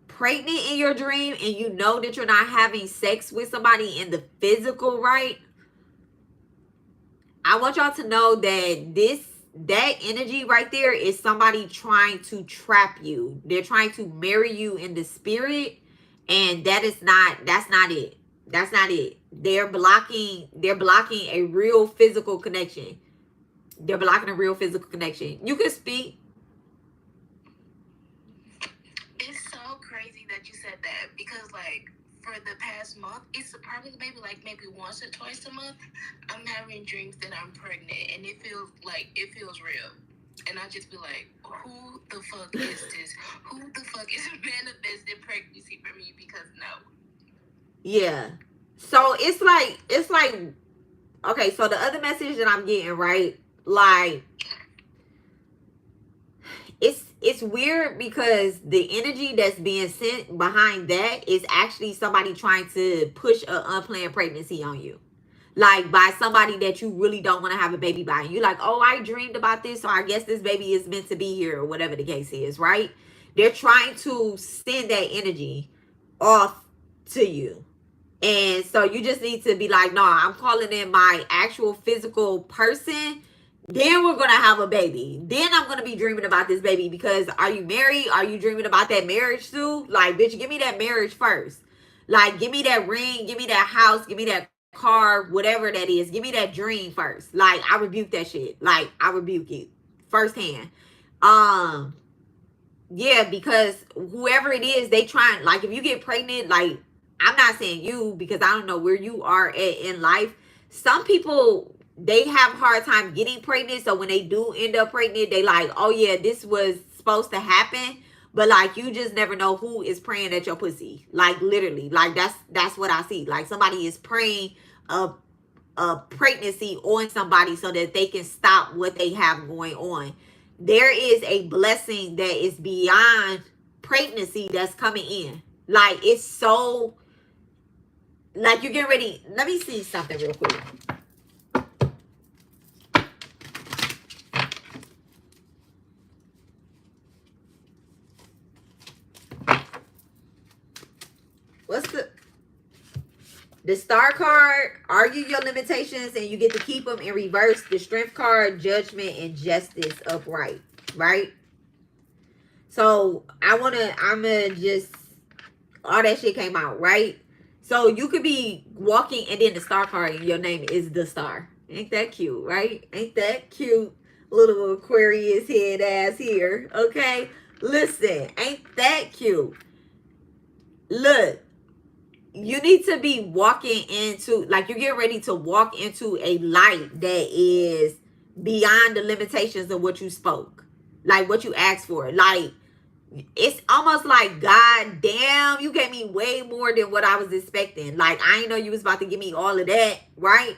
pregnant in your dream and you know that you're not having sex with somebody in the physical, right? I want y'all to know that that energy right there is somebody trying to trap you. They're trying to marry you in the spirit, and that's not it. That's not it. They're blocking a real physical connection. You can speak. for the past month, it's probably maybe once or twice a month, I'm having dreams that I'm pregnant, and it feels real. And I just be like, who the fuck is this? Who the fuck is manifesting pregnancy for me? Because no. Yeah. So it's like, okay, so the other message that I'm getting, right? Like, it's weird because the energy that's being sent behind that is actually somebody trying to push an unplanned pregnancy on you. Like, by somebody that you really don't want to have a baby by. And you're like, oh, I dreamed about this, so I guess this baby is meant to be here, or whatever the case is, right? They're trying to send that energy off to you. And so you just need to be like, no, I'm calling in my actual physical person. Then we're going to have a baby. Then I'm going to be dreaming about this baby, because are you married? Are you dreaming about that marriage too? Like, bitch, give me that marriage first. Like, give me that ring, give me that house, give me that car, whatever that is. Give me that dream first. Like, I rebuke that shit. Like, I rebuke it firsthand. Yeah, because whoever it is, they trying, like, if you get pregnant, like, I'm not saying you, because I don't know where you are at in life. Some people, they have a hard time getting pregnant. So when they do end up pregnant, they like, oh yeah, this was supposed to happen. But like, you just never know who is praying at your pussy. Like, literally, like, that's what I see. Like, somebody is praying a pregnancy on somebody so that they can stop what they have going on. There is a blessing that is beyond pregnancy that's coming in. Like, it's so, like, you're getting ready. Let me see something real quick. What's the Star card? Argue your limitations and you get to keep them in reverse. The Strength card, Judgment and Justice upright, right? So I'm gonna just, all that shit came out, right? So you could be walking and then the Star card and your name is the Star. Ain't that cute, right? Ain't that cute? Little Aquarius head ass here, okay? Listen, ain't that cute? Look, you need to be walking into, like, you're getting ready to walk into a light that is beyond the limitations of what you spoke, like what you asked for. Like, it's almost like, God damn, you gave me way more than what I was expecting. Like, I didn't know you was about to give me all of that, right?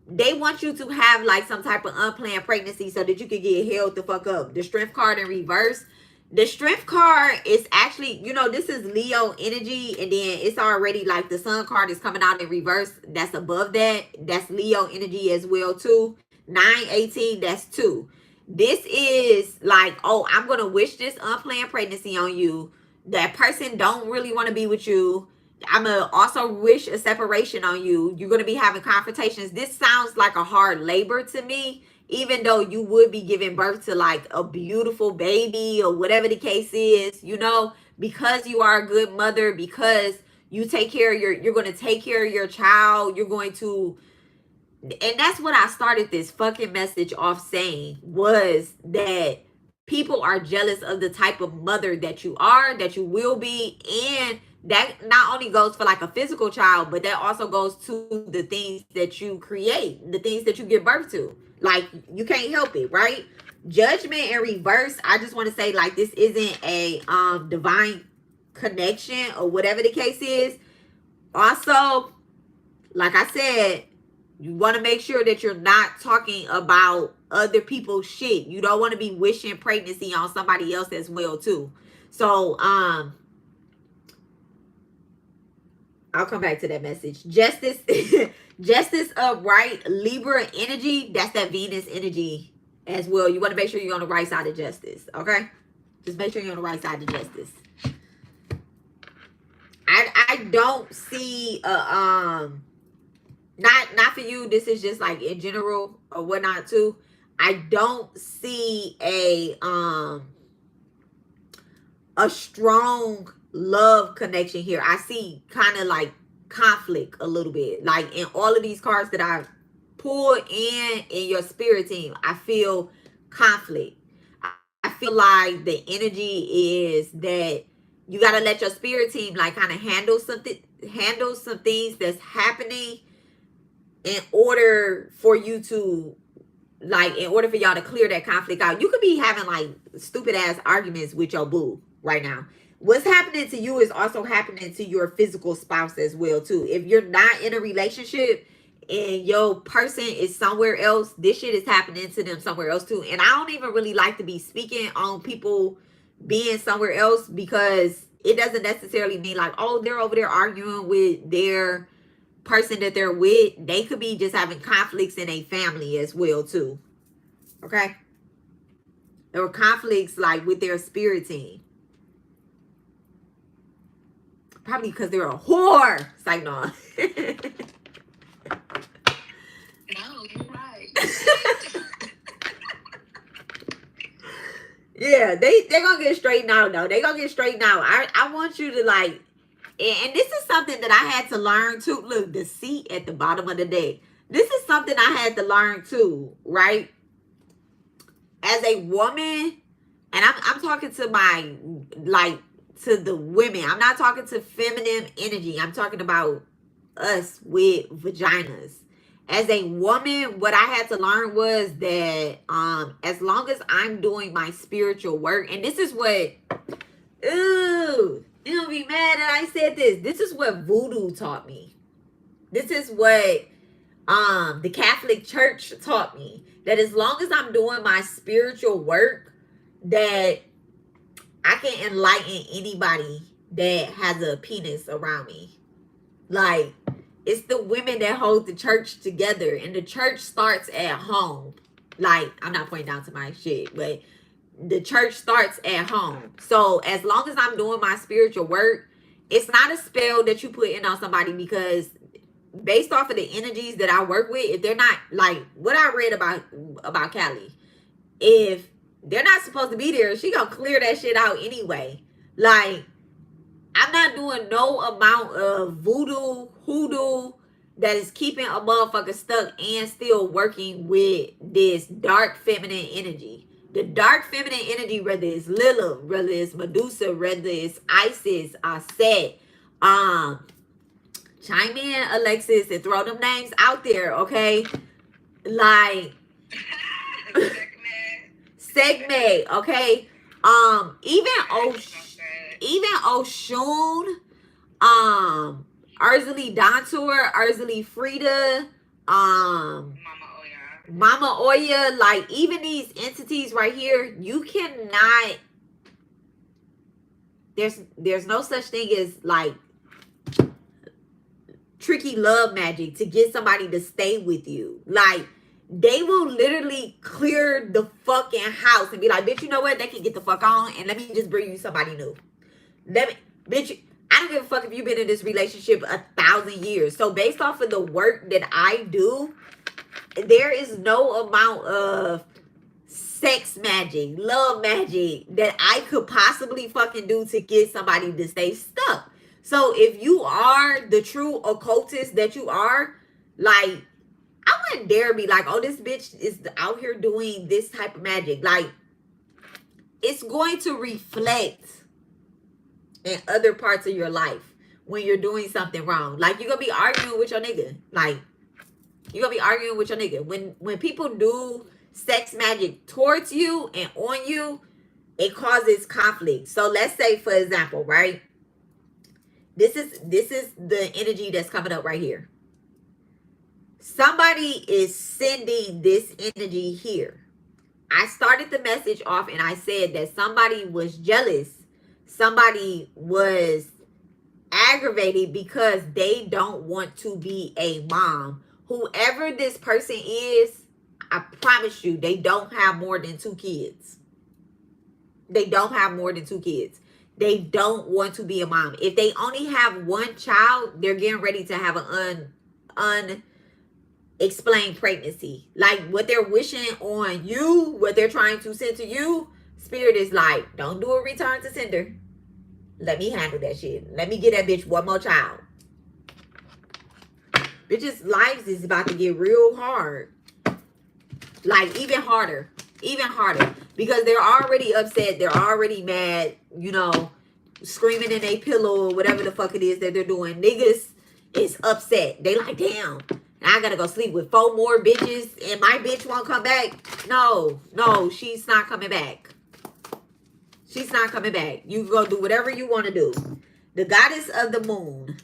They want you to have like some type of unplanned pregnancy so that you could get held the fuck up. The Strength card in reverse. The Strength card is actually, you know, this is Leo energy, and then it's already like the Sun card is coming out in reverse. That's above that. That's Leo energy as well too. 918, that's 2. This is like, oh, I'm going to wish this unplanned pregnancy on you. That person don't really want to be with you. I'm going to also wish a separation on you. You're going to be having confrontations. This sounds like a hard labor to me, even though you would be giving birth to like a beautiful baby or whatever the case is, you know, because you are a good mother, because you take care of you're going to take care of your child. You're going to, and that's what I started this fucking message off saying, was that people are jealous of the type of mother that you are, that you will be. And that not only goes for like a physical child, but that also goes to the things that you create, the things that you give birth to. Like, you can't help it, right? Judgment in reverse. I just want to say, like, this isn't a divine connection or whatever the case is. Also, like I said, you want to make sure that you're not talking about other people's shit. You don't want to be wishing pregnancy on somebody else as well too. So I'll come back to that message. Justice, justice upright, Libra energy. That's that Venus energy as well. You want to make sure you're on the right side of justice. Okay, just make sure you're on the right side of justice. I don't see not for you. This is just like in general or whatnot too. I don't see a strong love connection here. I see kind of like conflict a little bit. Like in all of these cards that I pulled in your spirit team, I feel conflict. I feel like the energy is that you got to let your spirit team like kind of handle some things that's happening in order for you to, like, in order for y'all to clear that conflict out. You could be having like stupid ass arguments with your boo right now. What's happening to you is also happening to your physical spouse as well too. If you're not in a relationship and your person is somewhere else, this shit is happening to them somewhere else too. And I don't even really like to be speaking on people being somewhere else, because it doesn't necessarily mean like, oh, they're over there arguing with their person that they're with. They could be just having conflicts in a family as well too. Okay? Or conflicts like with their spirit team. Probably because they're a whore. It's like, no. No, you're right. Yeah, they're gonna get straightened out though. They're gonna get straightened out. I want you to like, and this is something that I had to learn too. Look, the seat at the bottom of the deck. This is something I had to learn too, right? As a woman, and I'm talking to my, like, to the women. I'm not talking to feminine energy. I'm talking about us with vaginas. As a woman, what I had to learn was that as long as I'm doing my spiritual work, and this is what, ooh, you don't be mad that I said this. This is what voodoo taught me. This is what the Catholic Church taught me. That as long as I'm doing my spiritual work, that I can enlighten anybody that has a penis around me. Like, it's the women that hold the church together, and the church starts at home. Like, I'm not pointing down to my shit, but the church starts at home. So as long as I'm doing my spiritual work, it's not a spell that you put in on somebody, because based off of the energies that I work with, if they're not, like what I read about Callie, if they're not supposed to be there, she gonna clear that shit out anyway. Like, I'm not doing no amount of voodoo, hoodoo that is keeping a motherfucker stuck and still working with this dark feminine energy. The dark feminine energy, whether it's Lilith, whether it's Medusa, whether it's Isis, Set, chime in, Alexis, and throw them names out there, okay? Like, Segme, okay? Even Oshun, Urzuli Dantur, Urzuli Frida, Mama Oya, like, even these entities right here, you cannot, there's no such thing as like tricky love magic to get somebody to stay with you. Like, they will literally clear the fucking house and be like, bitch, you know what? They can get the fuck on, and let me just bring you somebody new. Bitch, I don't give a fuck if you've been in this relationship 1,000 years. So based off of the work that I do, there is no amount of sex magic, love magic that I could possibly fucking do to get somebody to stay stuck. So if you are the true occultist that you are, like, I wouldn't dare be like, oh, this bitch is out here doing this type of magic. Like, it's going to reflect in other parts of your life when you're doing something wrong. Like, you're going to be arguing with your nigga. Like, you're going to be arguing with your nigga. When people do sex magic towards you and on you, it causes conflict. So let's say, for example, right? This is the energy that's coming up right here. Somebody is sending this energy here. I started the message off and I said that somebody was jealous. Somebody was aggravated because they don't want to be a mom. Whoever this person is, I promise you, they don't have more than 2 kids. They don't have more than 2 kids. They don't want to be a mom. If they only have 1 child, they're getting ready to have an unexplained pregnancy. Like, what they're wishing on you, what they're trying to send to you, Spirit is like, don't do a return to sender. Let me handle that shit. Let me get that bitch 1 more child. Bitches' lives is about to get real hard. Like, even harder. Even harder. Because they're already upset. They're already mad. You know, screaming in a pillow or whatever the fuck it is that they're doing. Niggas is upset. They like, damn, I gotta go sleep with 4 more bitches and my bitch won't come back. No, she's not coming back. She's not coming back. You can go do whatever you want to do. The goddess of the moon.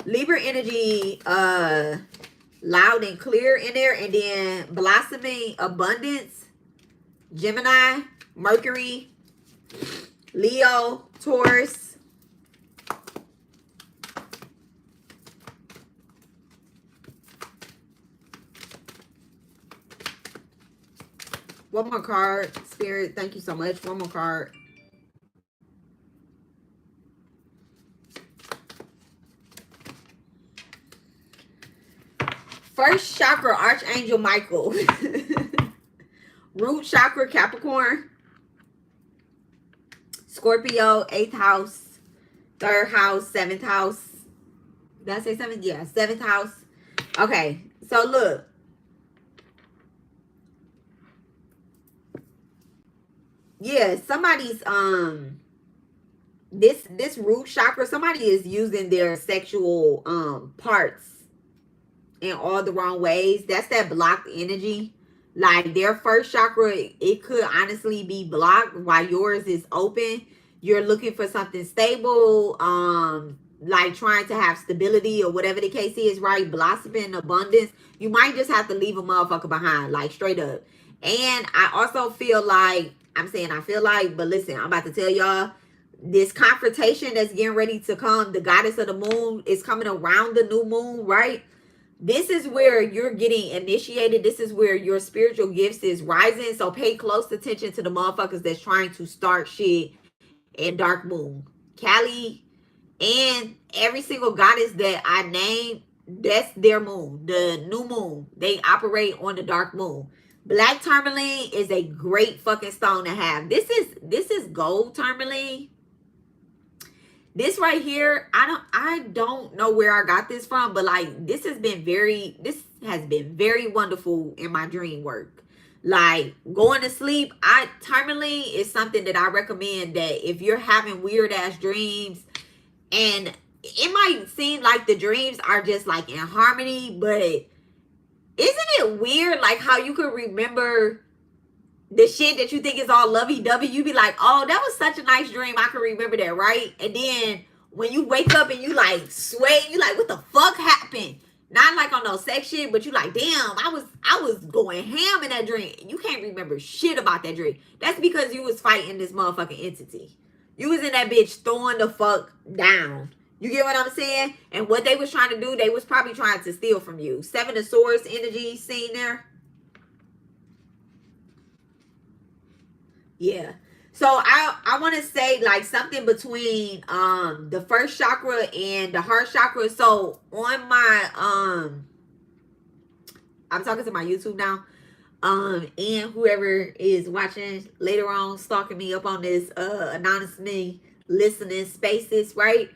Libra energy, loud and clear in there. And then blossoming abundance. Gemini, Mercury, Leo, Taurus. One more card, Spirit. Thank you so much. One more card. First chakra, Archangel Michael. Root chakra, Capricorn. Scorpio, 8th house. 3rd house, 7th house. Did I say 7th? Yeah, 7th house. Okay, so look. Yeah, somebody's this root chakra, somebody is using their sexual parts in all the wrong ways. That's that blocked energy. Like their first chakra, it could honestly be blocked while yours is open. You're looking for something stable, like trying to have stability or whatever the case is, right? Blossoming abundance. You might just have to leave a motherfucker behind, like straight up. And I also feel like, I'm saying I feel like, but listen, I'm about to tell y'all, this confrontation that's getting ready to come, the goddess of the moon is coming around the new moon, right? This is where you're getting initiated. This is where your spiritual gifts is rising. So pay close attention to the motherfuckers that's trying to start shit in dark moon. Cali and every single goddess that I named, that's their moon, the new moon. They operate on the dark moon. Black tourmaline is a great fucking stone to have. This is gold tourmaline. This right here, I don't know where I got this from, but like this has been very wonderful in my dream work. Like going to sleep, tourmaline is something that I recommend, that if you're having weird ass dreams, and it might seem like the dreams are just like in harmony, but isn't it weird like how you could remember the shit that you think is all lovey-dovey? You be like, oh, that was such a nice dream, I can remember that, right? And then when you wake up and you like sweat, you like, what the fuck happened? Not like on no sex shit, but you like, damn, I was going ham in that dream. You can't remember shit about that dream. That's because you was fighting this motherfucking entity. You was in that bitch throwing the fuck down. You get what I'm saying? And what they was trying to do, they was probably trying to steal from you. 7 of Swords energy seen there. Yeah. So I want to say like something between the first chakra and the heart chakra. So on my I'm talking to my YouTube now. And whoever is watching later on, stalking me up on this anonymously listening spaces, right?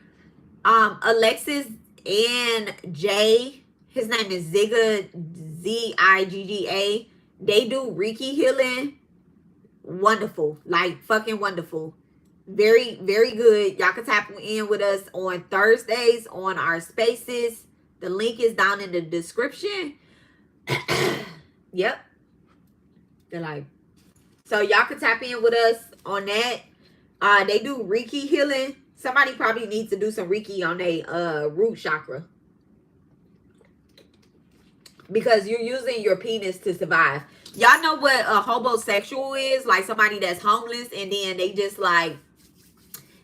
Alexis and Jay, his name is Zigga, Zigga. They do Reiki healing. Wonderful, like fucking wonderful. Very, very good. Y'all can tap in with us on Thursdays on our spaces. The link is down in the description. Yep. They're like, so y'all can tap in with us on that. They do Reiki healing. Somebody probably needs to do some Reiki on a root chakra, because you're using your penis to survive. Y'all know what a homosexual is? Like somebody that's homeless and then they just like,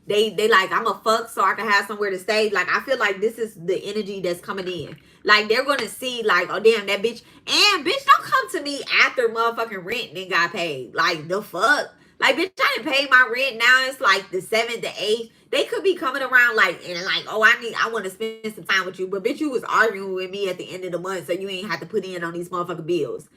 they like, I'm a fuck so I can have somewhere to stay. Like, I feel like this is the energy that's coming in. Like, they're going to see like, oh, damn, that bitch. And bitch, don't come to me after motherfucking rent then got paid. Like, the fuck? Like, bitch, I didn't pay my rent. Now it's like the 7th, the 8th. They could be coming around like, and like, oh, I want to spend some time with you. But bitch, you was arguing with me at the end of the month, so you ain't have to put in on these motherfucking bills.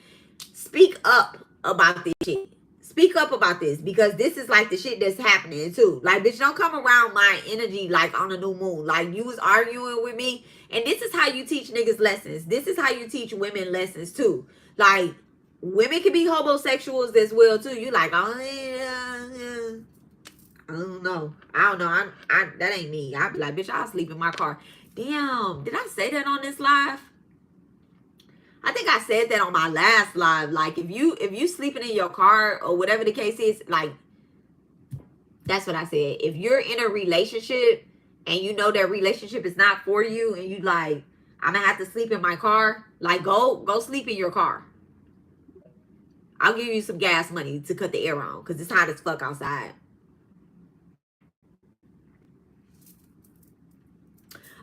Speak up about this shit. Speak up about this, because this is like the shit that's happening too. Like, bitch, don't come around my energy like on a new moon. Like, you was arguing with me, and this is how you teach niggas lessons. This is how you teach women lessons too. Like, women can be homosexuals as well too. You like, oh yeah. I don't know. I that ain't me. I'd be like, bitch, I'll sleep in my car. Damn, did I say that on this live? I think I said that on my last live. Like, if you sleeping in your car or whatever the case is, like, that's what I said. If you're in a relationship and you know that relationship is not for you, and you like, I'm gonna have to sleep in my car, like, go sleep in your car. I'll give you some gas money to cut the air on, because it's hot as fuck outside.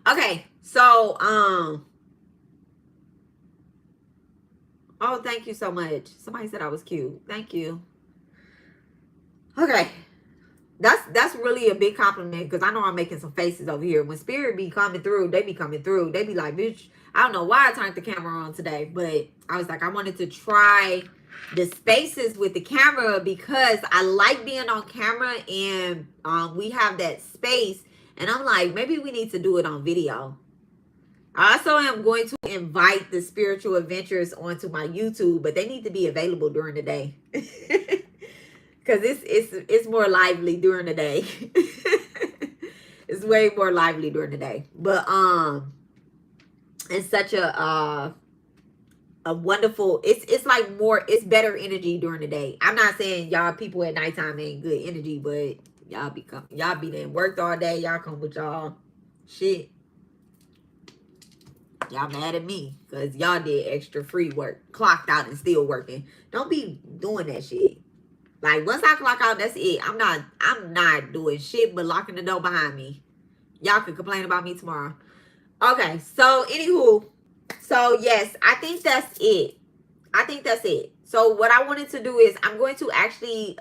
Okay, so oh, thank you so much. Somebody said I was cute. Thank you. Okay. That's really a big compliment, because I know I'm making some faces over here. When spirit be coming through, they be coming through. They be like, bitch, I don't know why I turned the camera on today, but I was like, I wanted to try the spaces with the camera because I like being on camera, and we have that space, and I'm like, maybe we need to do it on video. I also am going to invite the spiritual adventures onto my YouTube, but they need to be available during the day. Because it's more lively during the day. It's way more lively during the day. But it's such a wonderful, it's like more, it's better energy during the day. I'm not saying y'all people at nighttime ain't good energy, but y'all be there worked all day. Y'all come with y'all shit. Y'all mad at me because y'all did extra free work, clocked out and still working. Don't be doing that shit. Like, once I clock out, that's it. I'm not doing shit but locking the door behind me. Y'all can complain about me tomorrow. Okay, so anywho, so yes, I think that's it. I think that's it. So what I wanted to do is I'm going to actually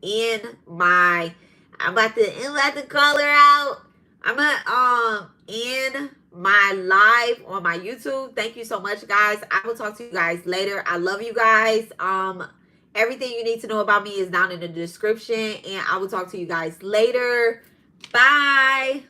end my, I'm about to color out. I'm gonna end my live on my YouTube. Thank you so much, guys. I will talk to you guys later. I love you guys. Everything you need to know about me is down in the description, and I will talk to you guys later. Bye.